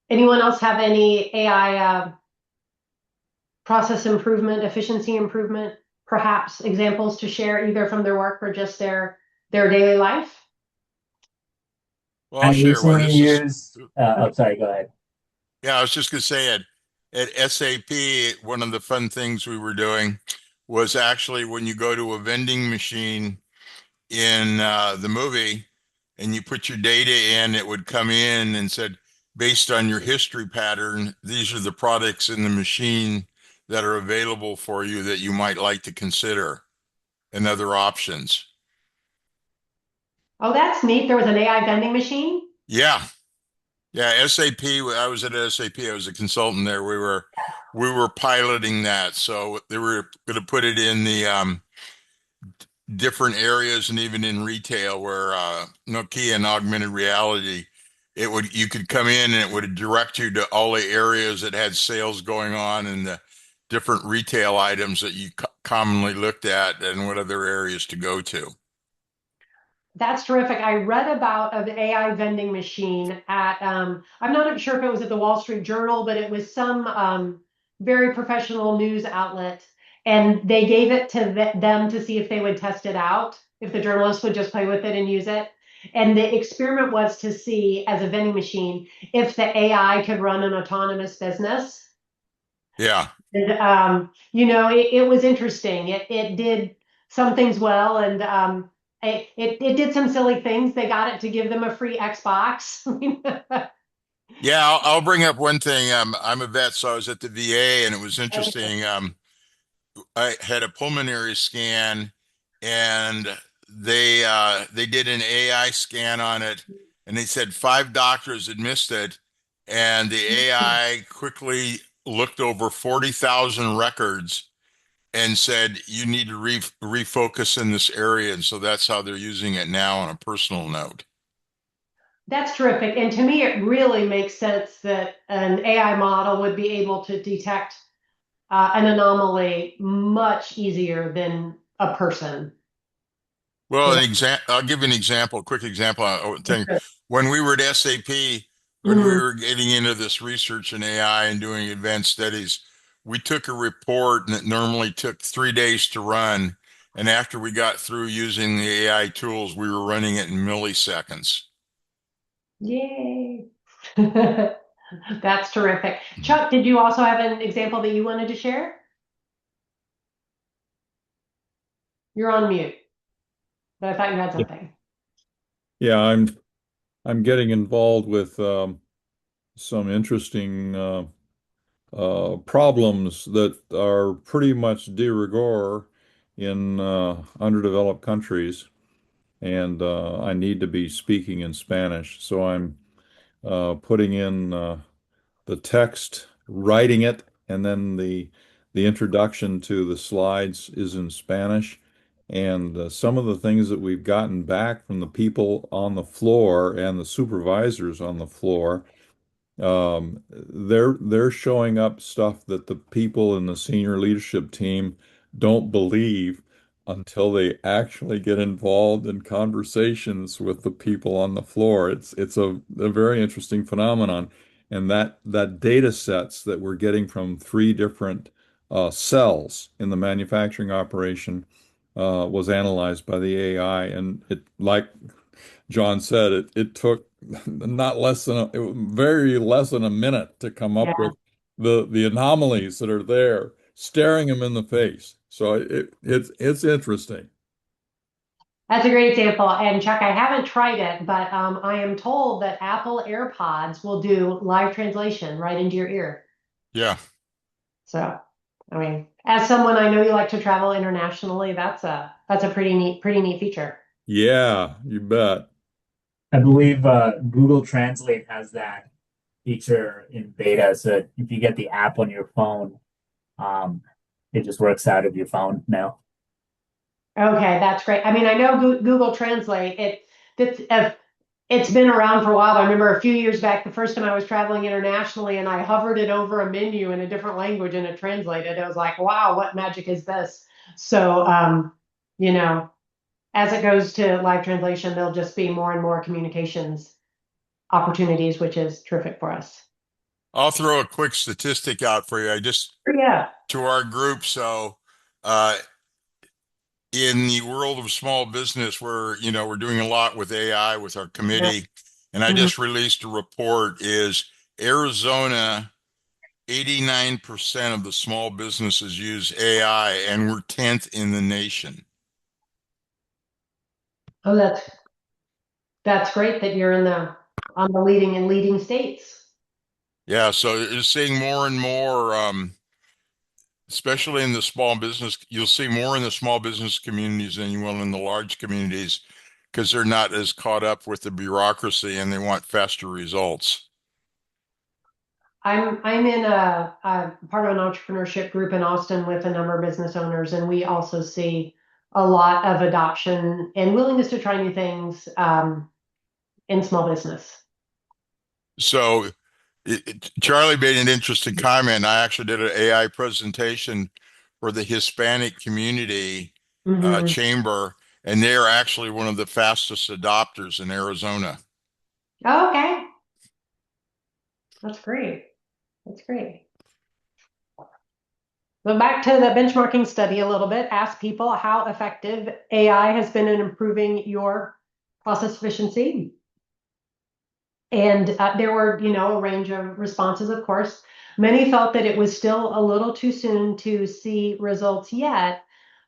Anyone else have any AI process improvement, efficiency improvement, perhaps examples to share either from their work or just their daily life? Well, I I'll share one. recently This is, used, oh, sorry, go ahead. yeah, I was just going to say at SAP, one of the fun things we were doing was actually when you go to a vending machine in the movie and you put your data in, it would come in and said, based on your history pattern, these are the products in the machine that are available for you that you might like to consider and other options. Oh, that's neat. There was an AI vending machine. Yeah. Yeah, SAP, I was at SAP, I was a consultant there. We were piloting that. So they were going to put it in the different areas and even in retail where Nokia and augmented reality, you could come in and it would direct you to all the areas that had sales going on and the different retail items that you commonly looked at and what other areas to go to. That's terrific. I read about an AI vending machine at, I'm not sure if it was at the Wall Street Journal, but it was some very professional news outlet. And they gave it to them to see if they would test it out, if the journalists would just play with it and use it. And the experiment was to see, as a vending machine, if the AI could run an autonomous business. Yeah. And, it was interesting. It did some things well, and it did some silly things. They got it to give them a free Xbox. Yeah, I'll bring up one thing. I'm a vet, so I was at the VA, and it was interesting. I had a pulmonary scan, and they did an AI scan on it, and they said 5 doctors had missed it, and the AI quickly looked over 40,000 records and said you need to refocus in this area, and so that's how they're using it now on a personal note. That's terrific. And to me, it really makes sense that an AI model would be able to detect an anomaly much easier than a person. Well, So I'll give you an example, a quick example. When we were at SAP, when we Mhm. were getting into this research in AI and doing advanced studies, we took a report that normally took 3 days to run. And after we got through using the AI tools, we were running it in milliseconds. Yay. That's terrific. Chuck, did you also have an example that you wanted to share? You're on mute, but I thought you had something. Yeah, I'm getting involved with some interesting problems that are pretty much de rigueur in underdeveloped countries, and I need to be speaking in Spanish. So I'm putting in the text, writing it, and then the introduction to the slides is in Spanish. And some of the things that we've gotten back from the people on the floor and the supervisors on the floor, they're showing up stuff that the people in the senior leadership team don't believe until they actually get involved in conversations with the people on the floor. It's a very interesting phenomenon, and that data sets that we're getting from 3 different cells in the manufacturing operation was analyzed by the AI, and it, like John said, it took not less than very less than a minute to come up Yeah, with the anomalies that are there, staring them in the face. So it's interesting. that's a great example. And Chuck, I haven't tried it, but I am told that Apple AirPods will do live translation right into your ear. Yeah. So, I mean, as someone I know you like to travel internationally, that's a pretty neat feature. Yeah, you bet. I believe Google Translate has that feature in beta. So if you get the app on your phone, um, it just works out of your phone now. Okay, that's great. I mean, I know Google Translate. It's been around for a while. I remember a few years back, the first time I was traveling internationally, and I hovered it over a menu in a different language, and it translated. I was like, "Wow, what magic is this?" So, you know, as it goes to live translation, there'll just be more and more communications opportunities, which is terrific for us. I'll throw a quick statistic out for you. I just Yeah. to our group. So, uh, in the world of small business, we're doing a lot with AI with our Yeah. committee, and I Mhm. just released a report. Is Arizona 89% of the small businesses use AI, and we're 10th in the nation. Oh, that's great that you're on the leading states. Yeah, so you're seeing more and more, especially in the small business, you'll see more in the small business communities than you will in the large communities because they're not as caught up with the bureaucracy and they want faster results. I'm in a part of an entrepreneurship group in Austin with a number of business owners, and we also see a lot of adoption and willingness to try new things in small business. So Charlie made an interesting comment. I actually did an AI presentation for the Hispanic community Hmm. chamber, and they're actually one of the fastest adopters in Arizona. Oh, okay, that's great. That's great. So back to the benchmarking study a little bit. Ask people how effective AI has been in improving your process efficiency. And there were, a range of responses, of course. Many felt that it was still a little too soon to see results yet,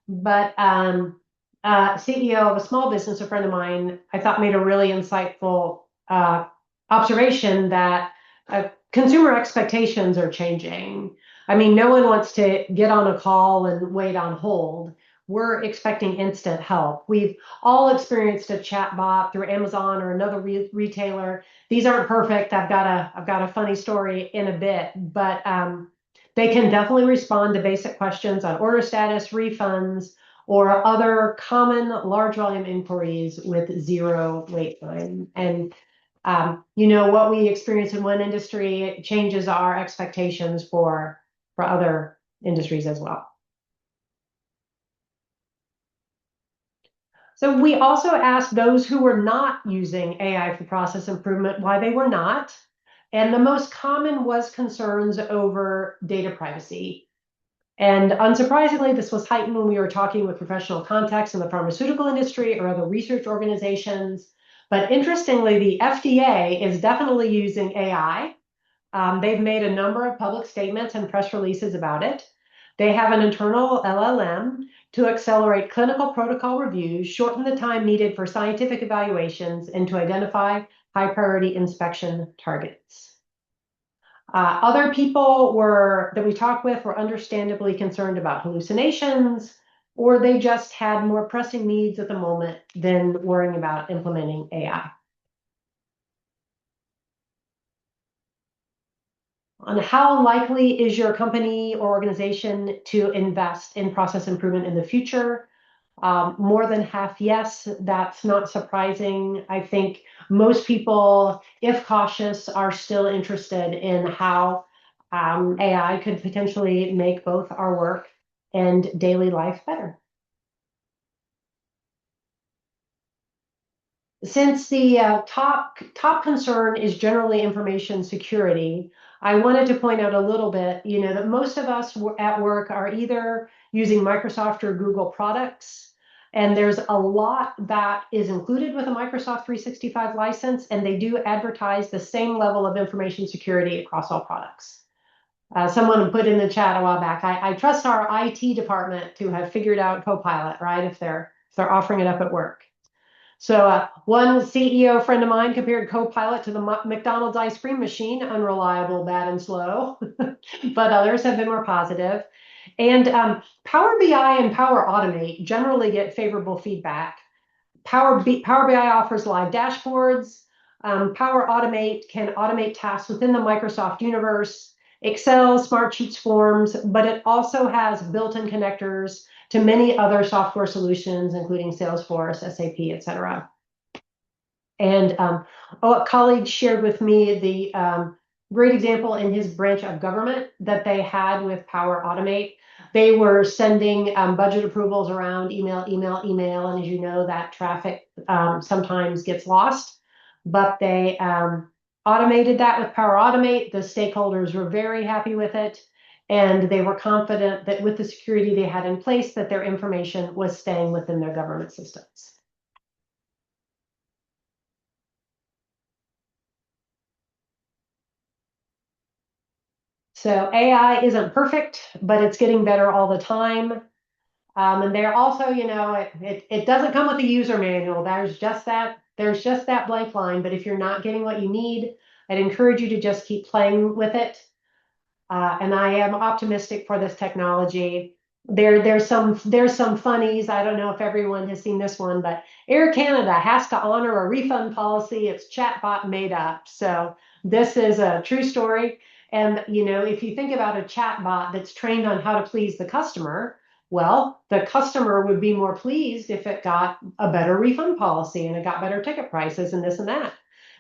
but CEO of a small business, a friend of mine, I thought made a really insightful observation that consumer expectations are changing. I mean, no one wants to get on a call and wait on hold. We're expecting instant help. We've all experienced a chat bot through Amazon or another retailer. These aren't perfect. I've got a funny story in a bit, but they can definitely respond to basic questions on order status, refunds, or other common large volume inquiries with zero wait time. And what we experience in one industry changes our expectations for other industries as well. So we also asked those who were not using AI for process improvement why they were not. And the most common was concerns over data privacy. And unsurprisingly, this was heightened when we were talking with professional contacts in the pharmaceutical industry or other research organizations. But interestingly, the FDA is definitely using AI. They've made a number of public statements and press releases about it. They have an internal LLM to accelerate clinical protocol reviews, shorten the time needed for scientific evaluations, and to identify high priority inspection targets. Other people that we talked with were understandably concerned about hallucinations, or they just had more pressing needs at the moment than worrying about implementing AI. On how likely is your company or organization to invest in process improvement in the future? More than half, yes. That's not surprising. I think most people, if cautious, are still interested in how AI could potentially make both our work and daily life better. Since the top concern is generally information security, I wanted to point out a little bit, that most of us at work are either using Microsoft or Google products, and there's a lot that is included with a Microsoft 365 license, and they do advertise the same level of information security across all products. Someone put in the chat a while back, I trust our IT department to have figured out Copilot, right? If they're offering it up at work. So one CEO friend of mine compared Copilot to the McDonald's ice cream machine, unreliable, bad, and slow, but others have been more positive. And Power BI and Power Automate generally get favorable feedback. Power BI offers live dashboards. Power Automate can automate tasks within the Microsoft universe, Excel, Smartsheets, Forms, but it also has built-in connectors to many other software solutions, including Salesforce, SAP, etc. And a colleague shared with me the great example in his branch of government that they had with Power Automate. They were sending budget approvals around email, and as you know, that traffic sometimes gets lost, but they automated that with Power Automate. The stakeholders were very happy with it, and they were confident that with the security they had in place, that their information was staying within their government systems. So AI isn't perfect, but it's getting better all the time. And they're also, it doesn't come with a user manual. There's just that blank line. But if you're not getting what you need, I'd encourage you to just keep playing with it. And I am optimistic for this technology. There's some funnies. I don't know if everyone has seen this one, but Air Canada has to honor a refund policy its chatbot made up. So this is a true story. And if you think about a chatbot that's trained on how to please the customer, well, the customer would be more pleased if it got a better refund policy and it got better ticket prices and this and that.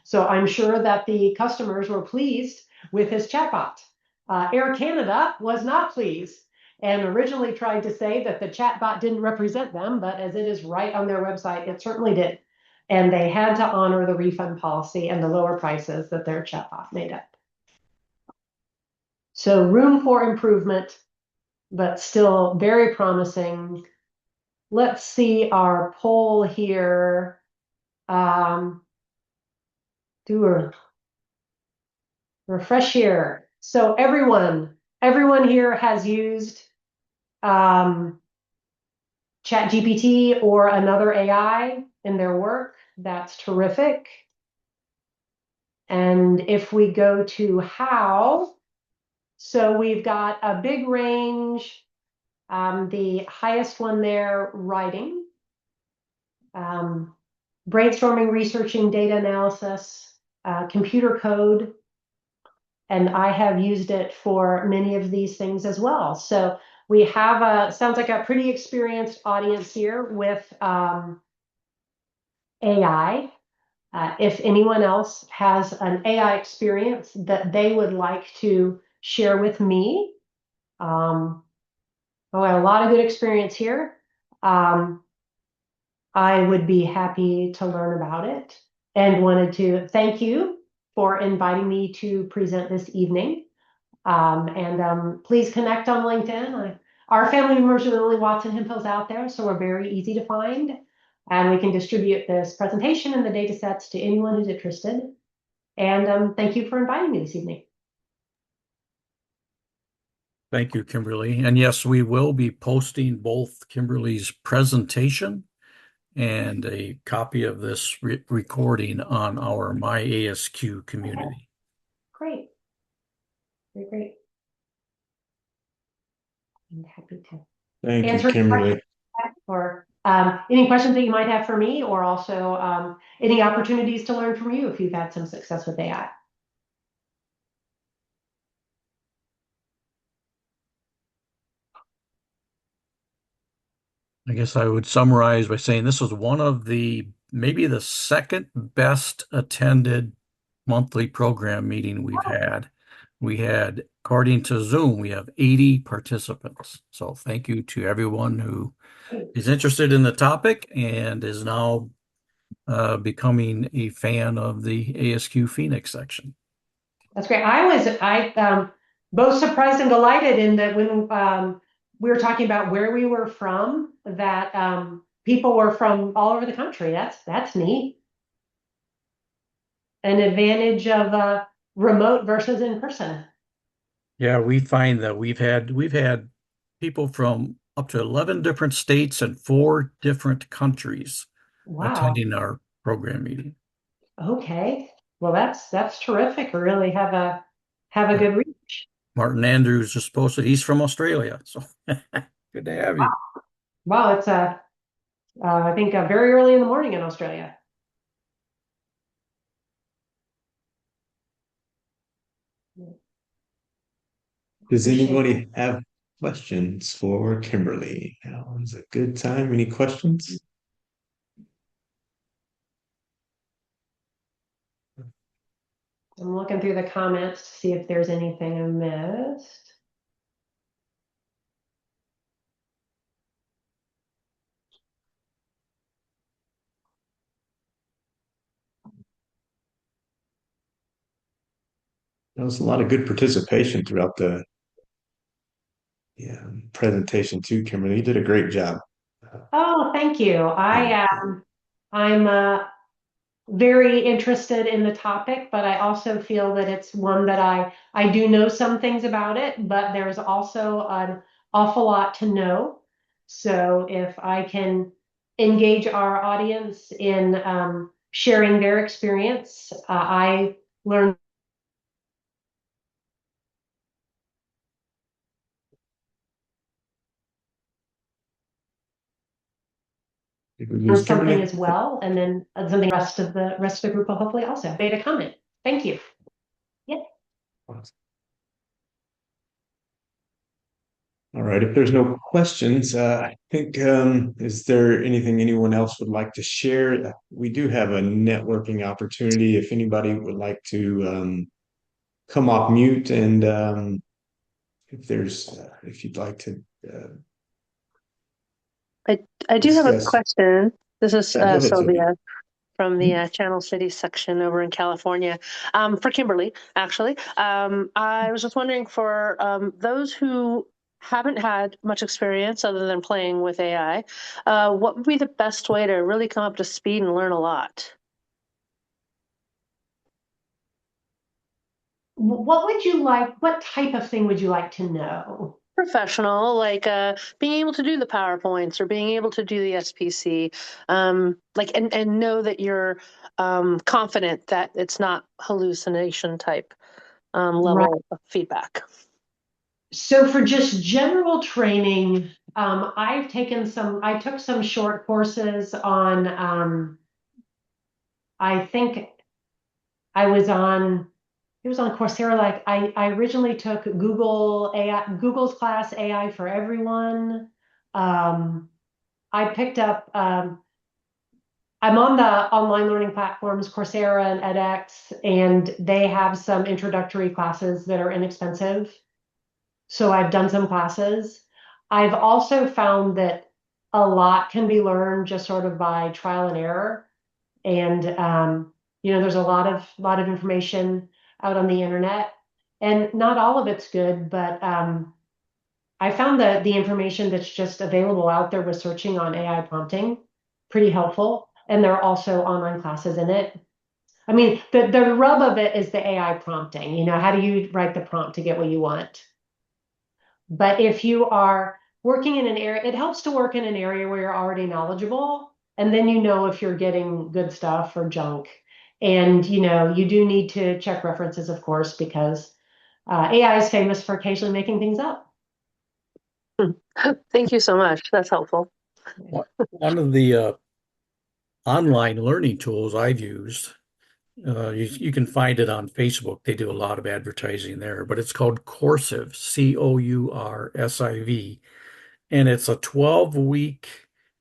So I'm sure that the customers were pleased with his chatbot. Air Canada was not pleased and originally tried to say that the chatbot didn't represent them, but as it is right on their website, it certainly did. And they had to honor the refund policy and the lower prices that their chatbot made up. So room for improvement, but still very promising. Let's see our poll here. Do a refresh here. So everyone here has used ChatGPT or another AI in their work. That's terrific. And if we go to how, so we've got a big range. The highest one there, writing, brainstorming, researching, data analysis, computer code. And I have used it for many of these things as well. So we have sounds like a pretty experienced audience here with AI. If anyone else has an AI experience that they would like to share with me, I have a lot of good experience here. I would be happy to learn about it and wanted to thank you for inviting me to present this evening. Please connect on LinkedIn. Our family members are the only Watson-Hemphills out there, so we're very easy to find. And we can distribute this presentation and the data sets to anyone who's interested. And thank you for inviting me this evening. Thank you, Kimberly. And yes, we will be posting both Kimberly's presentation and a copy of this recording on our My ASQ community. Great. Great. I'm happy to Thank you, answer Kimberly. or any questions that you might have for me, or also any opportunities to learn from you if you've had some success with AI. I guess I would summarize by saying this was one of maybe the second best attended monthly program meeting we've had. We had, according to Zoom, we have 80 participants. So thank you to everyone who is interested in the topic and is now becoming a fan of the ASQ Phoenix section. That's great. I both surprised and delighted in that when we were talking about where we were from, that people were from all over the country. That's neat. An advantage of remote versus in person. Yeah, we find that we've had people from up to 11 different states and 4 different countries attending our program meeting. Okay. Well, that's terrific. We really have a good reach. Martin Andrews just posted he's from Australia, so good to have you. Wow, it's I think very early in the morning in Australia. Does anybody have questions for Kimberly? Now is a good time. Any questions? I'm looking through the comments to see if there's anything I missed. There was a lot of good participation throughout the presentation too, Kimberly. You did a great job. Oh, thank you. I'm very interested in the topic, but I also feel that it's one that I do know some things about it, but there's also an awful lot to know. So if I can engage our audience in sharing their experience, I learn Did we learn lose something Kimberly? as well, and then something rest of the group will hopefully also beta comment. Thank you. Yeah. All right, if there's no questions, I think, is there anything anyone else would like to share? We do have a networking opportunity. If anybody would like to come off mute and if you'd like to I do have a discuss. question. This is Yeah, go ahead, Sylvia. Sylvia from the Mhm. Channel City section over in California. For Kimberly, actually. I was just wondering for those who haven't had much experience other than playing with AI, what would be the best way to really come up to speed and learn a lot? What would you like? What type of thing would you like to know? Professional, like being able to do the PowerPoints or being able to do the SPC, like and know that you're confident that it's not hallucination type Right. level of feedback. So for just general training, I took some short courses on, I think I was on, it was on Coursera. Like I originally took Google's class AI for Everyone. Um, I picked up, I'm on the online learning platforms, Coursera and edX, and they have some introductory classes that are inexpensive. So I've done some classes. I've also found that a lot can be learned just sort of by trial and error. And there's a lot of information out on the internet, and not all of it's good, but I found that the information that's just available out there with searching on AI prompting pretty helpful. And there are also online classes in it. I mean, the rub of it is the AI prompting. How do you write the prompt to get what you want? But if you are working in an area, it helps to work in an area where you're already knowledgeable, and then you know if you're getting good stuff or junk. And you do need to check references, of course, because AI is famous for occasionally making things up. Thank you so much. That's helpful. One of the online learning tools I've used, you can find it on Facebook. They do a lot of advertising there, but it's called Coursive, Coursiv, and it's a 12-week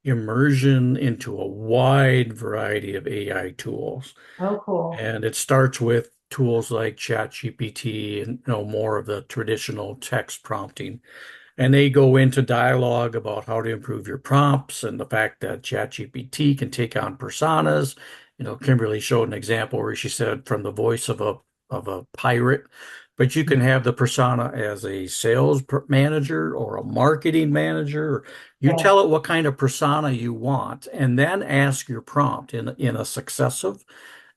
immersion into a wide variety of AI tools. Oh, cool. And it starts with tools like ChatGPT and more of the traditional text prompting. And they go into dialogue about how to improve your prompts and the fact that ChatGPT can take on personas. Kimberly showed an example where she said from the voice of a pirate, but you can have the persona as a sales manager or a marketing manager. You Yeah. tell it what kind of persona you want, and then ask your prompt in a successive,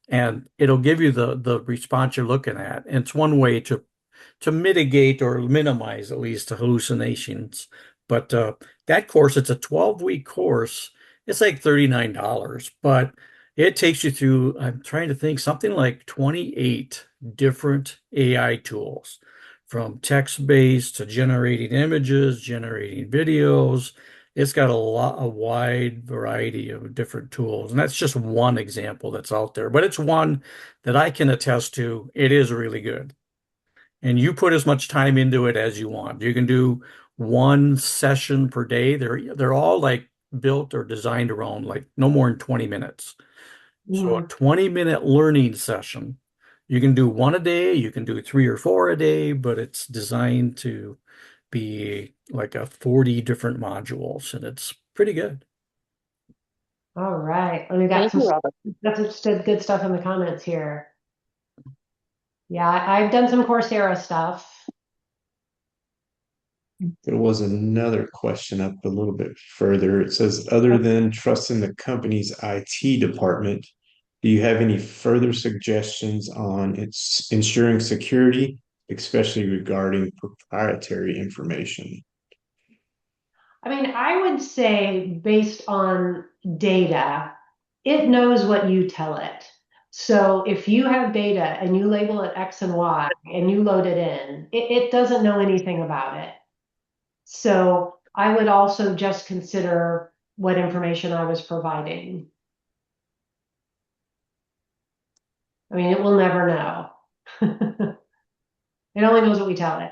and it'll give you the response you're looking at. And it's one way to mitigate or minimize at least the hallucinations. But that course, it's a 12-week course. It's like $39, but it takes you through, I'm trying to think, something like 28 different AI tools, from text-based to generating images, generating videos. It's got a wide variety of different tools. And that's just one example that's out there, but it's one that I can attest to. It is really good. And you put as much time into it as you want. You can do one session per day. They're all like built or designed around like no more than 20 minutes. So a Mhm. 20-minute learning session. You can do one a day, you can do 3 or 4 a day, but it's designed to be like a 40 different modules, and it's pretty good. All right. Well, we got Thank some you, Robert. that's some good stuff in the comments here. Yeah, I've done some Coursera stuff. There was another question up a little bit further. It says, other than trusting the company's IT department, do you have any further suggestions on its ensuring security, especially regarding proprietary information? I mean, I would say based on data, it knows what you tell it. So if you have data and you label it X and Y and you load it in, it doesn't know anything about it. So I would also just consider what information I was providing. I mean, it will never know. It only knows what we tell it.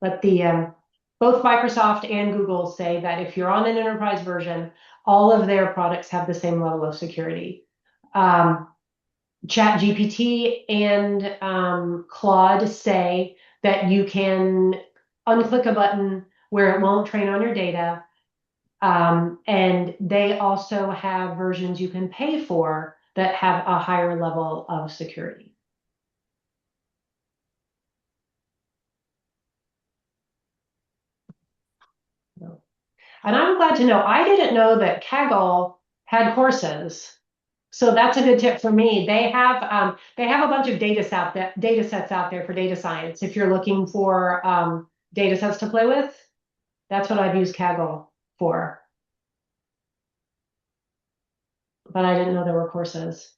But both Microsoft and Google say that if you're on an enterprise version, all of their products have the same level of security. ChatGPT and Claude say that you can unclick a button where it won't train on your data. And they also have versions you can pay for that have a higher level of security. And I'm glad to know, I didn't know that Kaggle had courses. So that's a good tip for me. They have a bunch of data sets out there for data science. If you're looking for data sets to play with, that's what I've used Kaggle for. But I didn't know there were courses.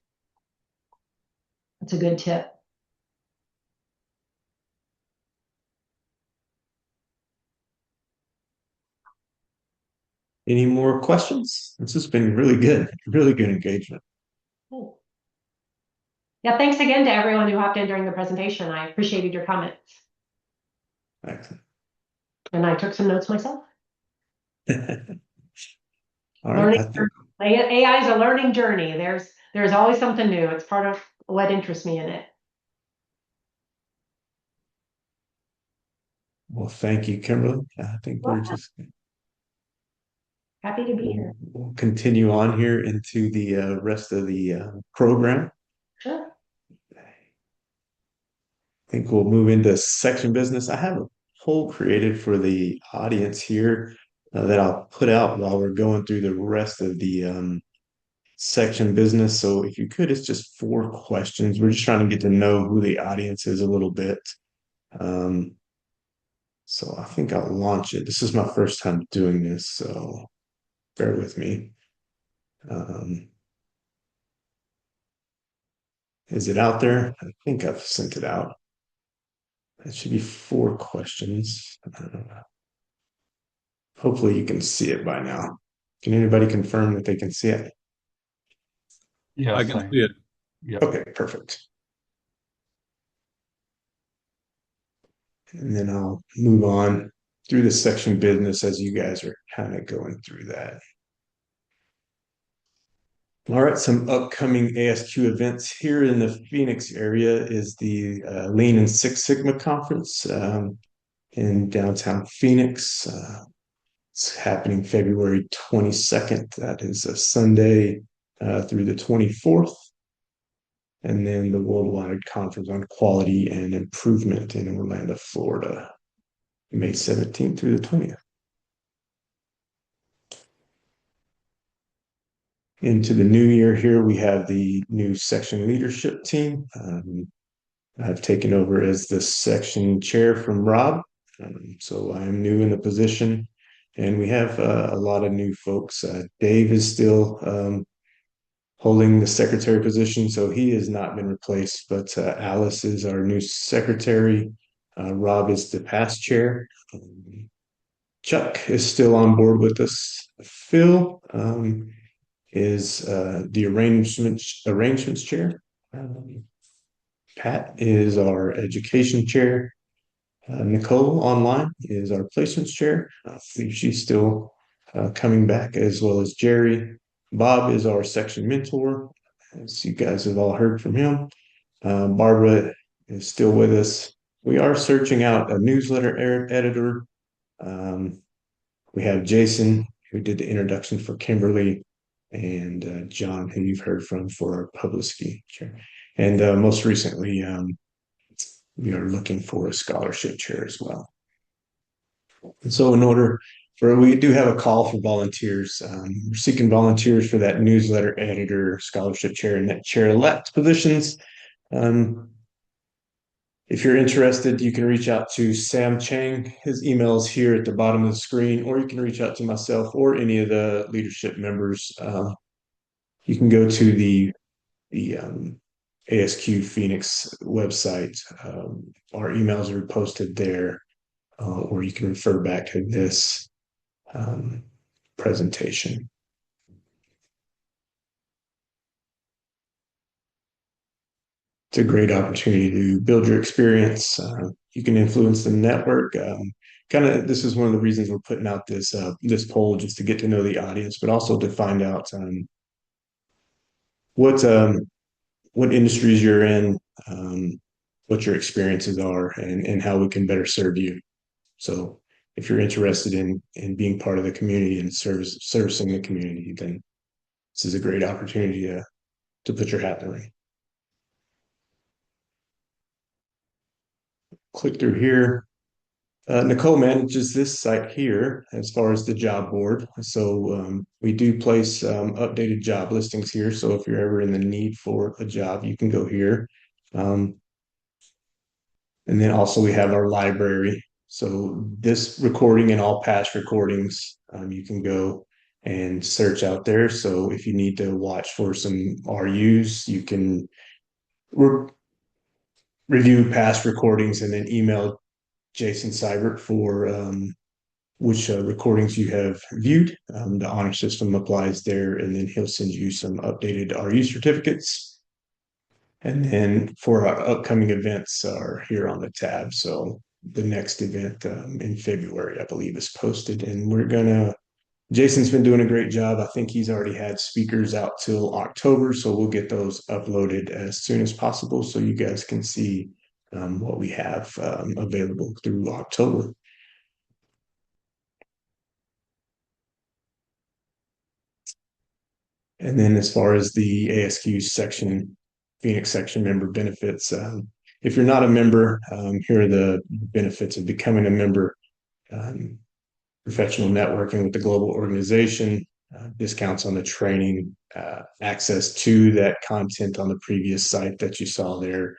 That's a good tip. Any more questions? This has been really good engagement. Cool. Yeah, thanks again to everyone who hopped in during the presentation. I appreciated your comments. Excellent. And I took some notes myself. All right. AI is a learning journey. There's always something new. It's part of what interests me in it. Well, thank you, Kimberly. I think we're just happy to be here. We'll continue on here into the rest of the program. Sure. I think we'll move into section business. I have a poll created for the audience here that I'll put out while we're going through the rest of the section business. So if you could, it's just 4 questions. We're just trying to get to know who the audience is a little bit. So I think I'll launch it. This is my first time doing this, so bear with me. Is it out there? I think I've sent it out. It should be 4 questions. Hopefully you can see it by now. Can anybody confirm that they can see it? Yes, I can see it. Yep. Okay, perfect. And then I'll move on through the section business as you guys are kind of going through that. All right, some upcoming ASQ events here in the Phoenix area is the Lean and Six Sigma conference in downtown Phoenix. It's happening February 22nd. That is a Sunday through the 24th. And then the Worldwide Conference on Quality and Improvement in Orlando, Florida, May 17th through the 20th. Into the new year here, we have the new section leadership team. I've taken over as the section chair from Rob. So I am new in the position. And we have a lot of new folks. Dave is still holding the secretary position, so he has not been replaced, but Alice is our new secretary. Rob is the past chair. Chuck is still on board with us. Phil is the arrangements chair. Pat is our education chair. Nicole online is our placements chair. I think she's still coming back, as well as Jerry. Bob is our section mentor, as you guys have all heard from him. Barbara is still with us. We are searching out a newsletter editor. We have Jason, who did the introduction for Kimberly, and John, who you've heard from for our publicity chair. And most recently, we are looking for a scholarship chair as well. And so we do have a call for volunteers. We're seeking volunteers for that newsletter editor, scholarship chair, and that chair-elect positions. If you're interested, you can reach out to Sam Chang. His email is here at the bottom of the screen, or you can reach out to myself or any of the leadership members. You can go to the ASQ Phoenix website. Our emails are posted there, or you can refer back to this presentation. It's a great opportunity to build your experience. You can influence the network. This is one of the reasons we're putting out this poll, just to get to know the audience, but also to find out what what industries you're in, what your experiences are, and how we can better serve you. So if you're interested in being part of the community and servicing the community, then this is a great opportunity to put your hat in the ring. Click through here. Nicole manages this site here as far as the job board. So we do place updated job listings here. So if you're ever in the need for a job, you can go here. And then also we have our library. So this recording and all past recordings, you can go and search out there. So if you need to watch for some RUs, you can review past recordings and then email Jason Seibert for which recordings you have viewed. The honor system applies there, and then he'll send you some updated RU certificates. And then for our upcoming events are here on the tab. So the next event in February, I believe, is posted, and Jason's been doing a great job. I think he's already had speakers out till October, so we'll get those uploaded as soon as possible so you guys can see what we have available through October. And then as far as the ASQ section, Phoenix section member benefits, if you're not a member, here are the benefits of becoming a member. Professional networking with the global organization, discounts on the training, access to that content on the previous site that you saw there,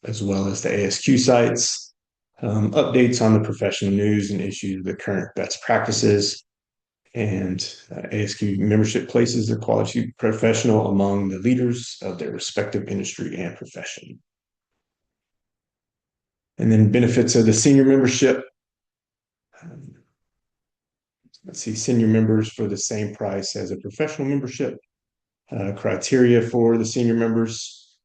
as well as the ASQ sites, updates on the professional news and issues of the current best practices, and ASQ membership places the quality professional among the leaders of their respective industry and profession. And then benefits of the senior membership. Let's see, senior members for the same price as a professional membership. Criteria for the senior members.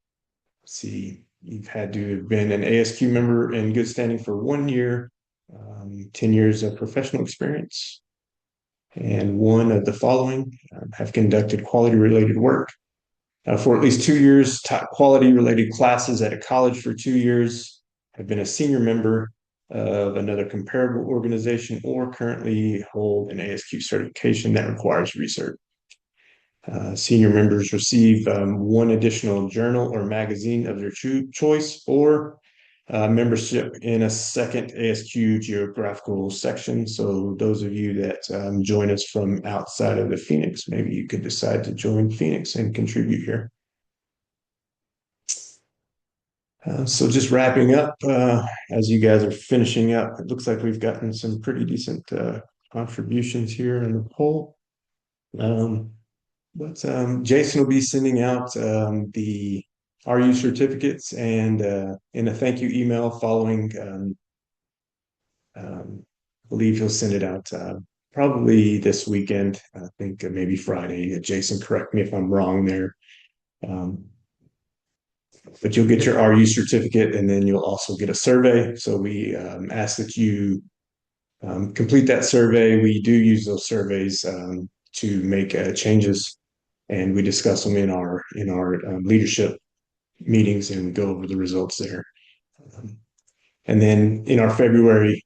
Let's see, you've had to have been an ASQ member in good standing for 1 year, 10 years of professional experience, and one of the following: have conducted quality related work for at least 2 years, taught quality related classes at a college for 2 years, have been a senior member of another comparable organization, or currently hold an ASQ certification that requires research. Senior members receive one additional journal or magazine of their choice, or membership in a second ASQ geographical section. So those of you that join us from outside of the Phoenix, maybe you could decide to join Phoenix and contribute here. So just wrapping up, as you guys are finishing up, it looks like we've gotten some pretty decent contributions here in the poll. Jason will be sending out the RU certificates and in a thank you email following. I believe he'll send it out probably this weekend. I think maybe Friday. Jason, correct me if I'm wrong there. But you'll get your RU certificate, and then you'll also get a survey. So we ask that you complete that survey. We do use those surveys to make changes, and we discuss them in our leadership meetings and go over the results there. And then in our February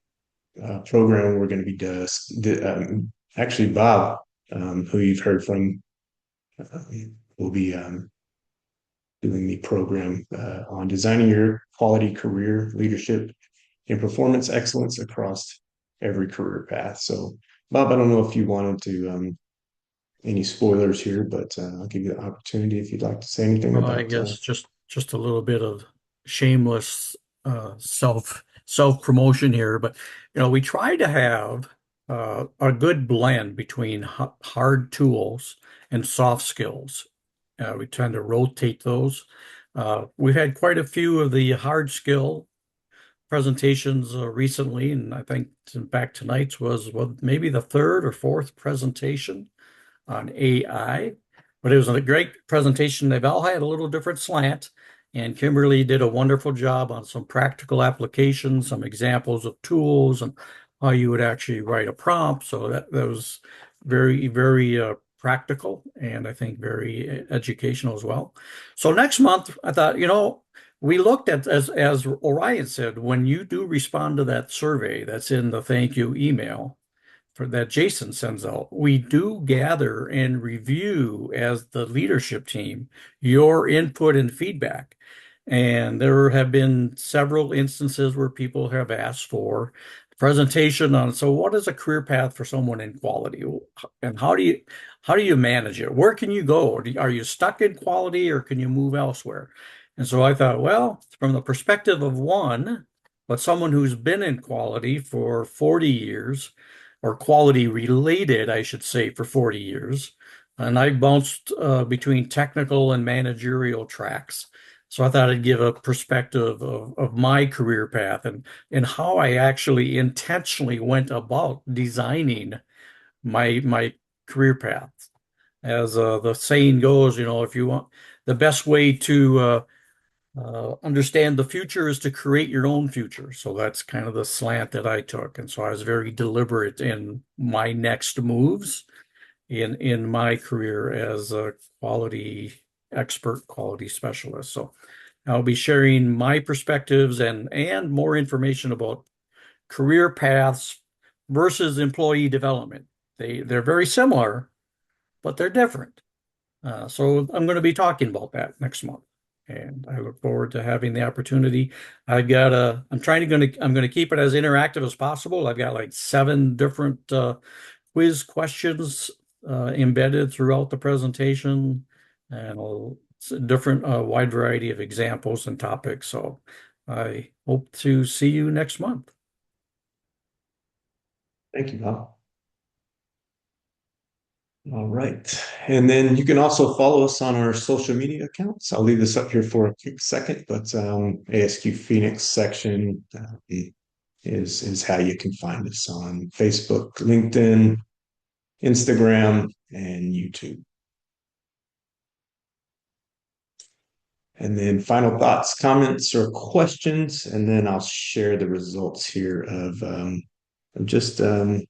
program, we're going to be actually Bob, who you've heard from, will be doing the program on designing your quality career leadership and performance excellence across every career path. So, Bob, I don't know if you wanted to any spoilers here, but I'll give you the opportunity if you'd like to say anything Well, about. I guess just a little bit of shameless self promotion here, but we try to have a good blend between hard tools and soft skills. We tend to rotate those. We've had quite a few of the hard skill presentations recently, and I think in fact tonight's was maybe the third or fourth presentation on AI, but it was a great presentation. They've all had a little different slant, and Kimberly did a wonderful job on some practical applications, some examples of tools, and how you would actually write a prompt. So that was very, very practical, and I think very educational as well. So next month, I thought, we looked at, as Orion said, when you do respond to that survey that's in the thank you email for that Jason sends out, we do gather and review as the leadership team your input and feedback. And there have been several instances where people have asked for presentation on, so what is a career path for someone in quality? And how do you manage it? Where can you go? Are you stuck in quality or can you move elsewhere? And so I thought, well, from the perspective of one, but someone who's been in quality for 40 years, or quality related, I should say, for 40 years. And I bounced between technical and managerial tracks. So I thought I'd give a perspective of my career path and how I actually intentionally went about designing my career path. As the saying goes, if you want the best way to understand the future is to create your own future. So that's kind of the slant that I took. And so I was very deliberate in my next moves in my career as a quality expert, quality specialist. So I'll be sharing my perspectives and more information about career paths versus employee development. They're very similar, but they're different. So I'm going to be talking about that next month, and I look forward to having the opportunity. I'm going to keep it as interactive as possible. I've got like 7 different quiz questions embedded throughout the presentation, and a different wide variety of examples and topics. So I hope to see you next month. Thank you, Bob. All right. And then you can also follow us on our social media accounts. I'll leave this up here for a quick second, but ASQ Phoenix section is how you can find us on Facebook, LinkedIn, Instagram, and YouTube. And then final thoughts, comments, or questions, and then I'll share the results here of just the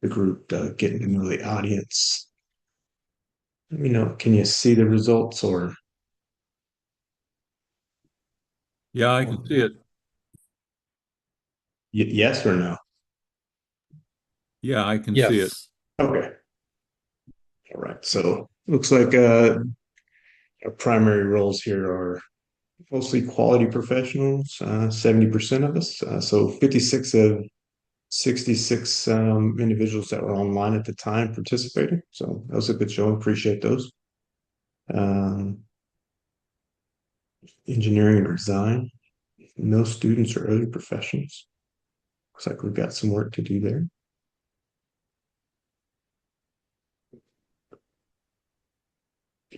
group getting to know the audience. Let me know, can you see the results or? Yeah, I can see it. Yes or no? Yeah, I can see it. Yes. Okay. All right. So looks like our primary roles here are mostly quality professionals, 70% of us. So 56 of 66 individuals that were online at the time participating. So that was a good show. Appreciate those. Um, engineering and design. No students or other professionals. Looks like we've got some work to do there.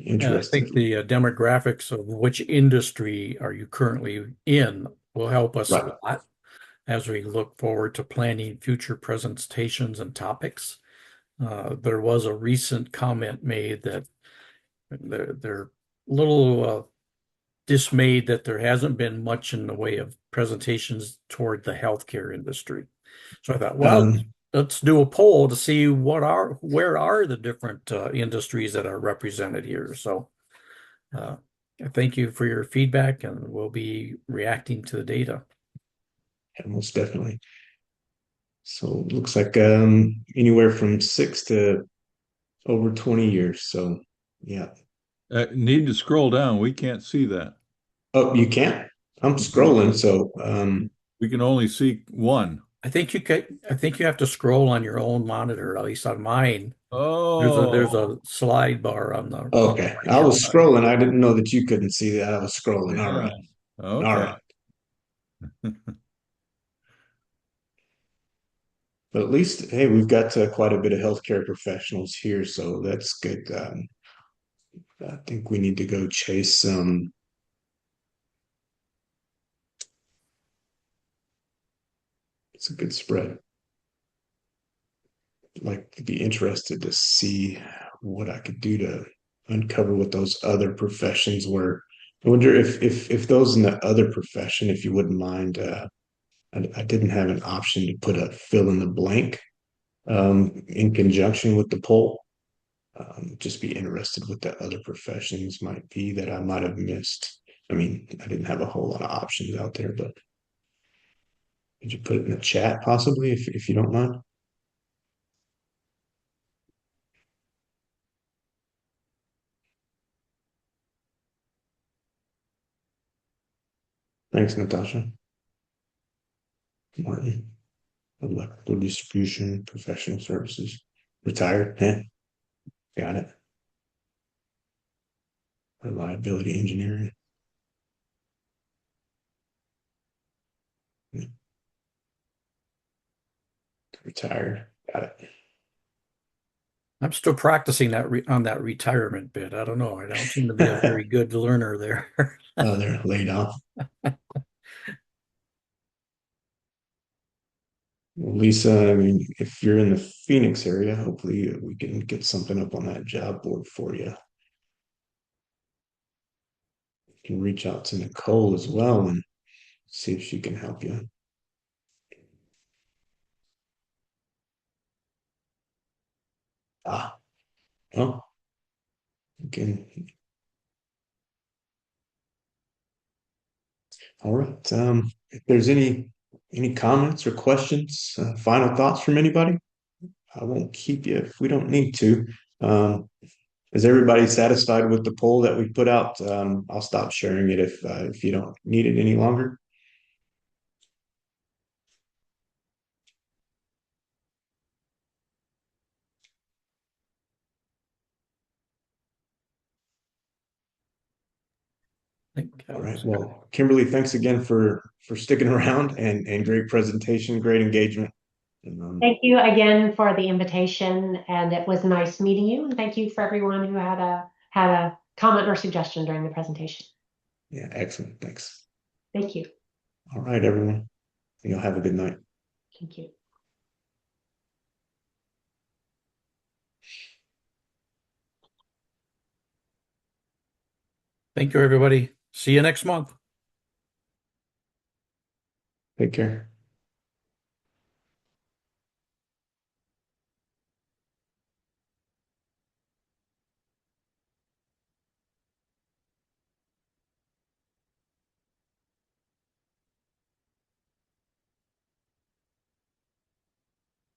And I think Interesting. the demographics of which industry are you currently in will help us a Right. lot as we look forward to planning future presentations and topics. There was a recent comment made that they're a little dismayed that there hasn't been much in the way of presentations toward the healthcare industry. So I thought, well, let's do a poll to see where are the different industries that are represented here. So thank you for your feedback, and we'll be reacting to the data. Yeah, most definitely. So it looks like anywhere from 6 to over 20 years. So yeah. Need to scroll down. We can't see that. Oh, you can't? I'm scrolling, so We can only see one. I think you have to scroll on your own monitor, at least on mine. There's Oh, a slide bar on the okay. I right-hand was side. scrolling. I didn't know that you couldn't see that. I was scrolling. All yeah. right. All Okay. right. But at least, hey, we've got quite a bit of healthcare professionals here, so that's good. I think we need to go chase some It's a good spread. Like to be interested to see what I could do to uncover what those other professions were. I wonder if those in the other profession, if you wouldn't mind, I didn't have an option to put a fill in the blank in conjunction with the poll. Just be interested what the other professions might be that I might have missed. I mean, I didn't have a whole lot of options out there, but could you put it in the chat possibly if you don't mind? Thanks, Natasha. Martin, electrical distribution, professional services, retired. Got it. Reliability engineering. Retired. Got it. I'm still practicing on that retirement bit. I don't know. I don't seem to be a very good learner there. They're laid off. Well, Lisa, I mean, if you're in the Phoenix area, hopefully we can get something up on that job board for you. You can reach out to Nicole as well and see if she can help you. Ah, well, again, all right. If there's any comments or questions, final thoughts from anybody, I won't keep you if we don't need to. Um, is everybody satisfied with the poll that we put out? I'll stop sharing it if you don't need it any longer. All right. Well, Kimberly, thanks again for sticking around and great presentation, great engagement. And, Thank you again for the invitation, and it was nice meeting you. And thank you for everyone who had a comment or suggestion during the presentation. yeah, excellent. Thanks. Thank you. All right, everyone. You'll have a good night. Thank you. Thank you, everybody. See you next month. Take care.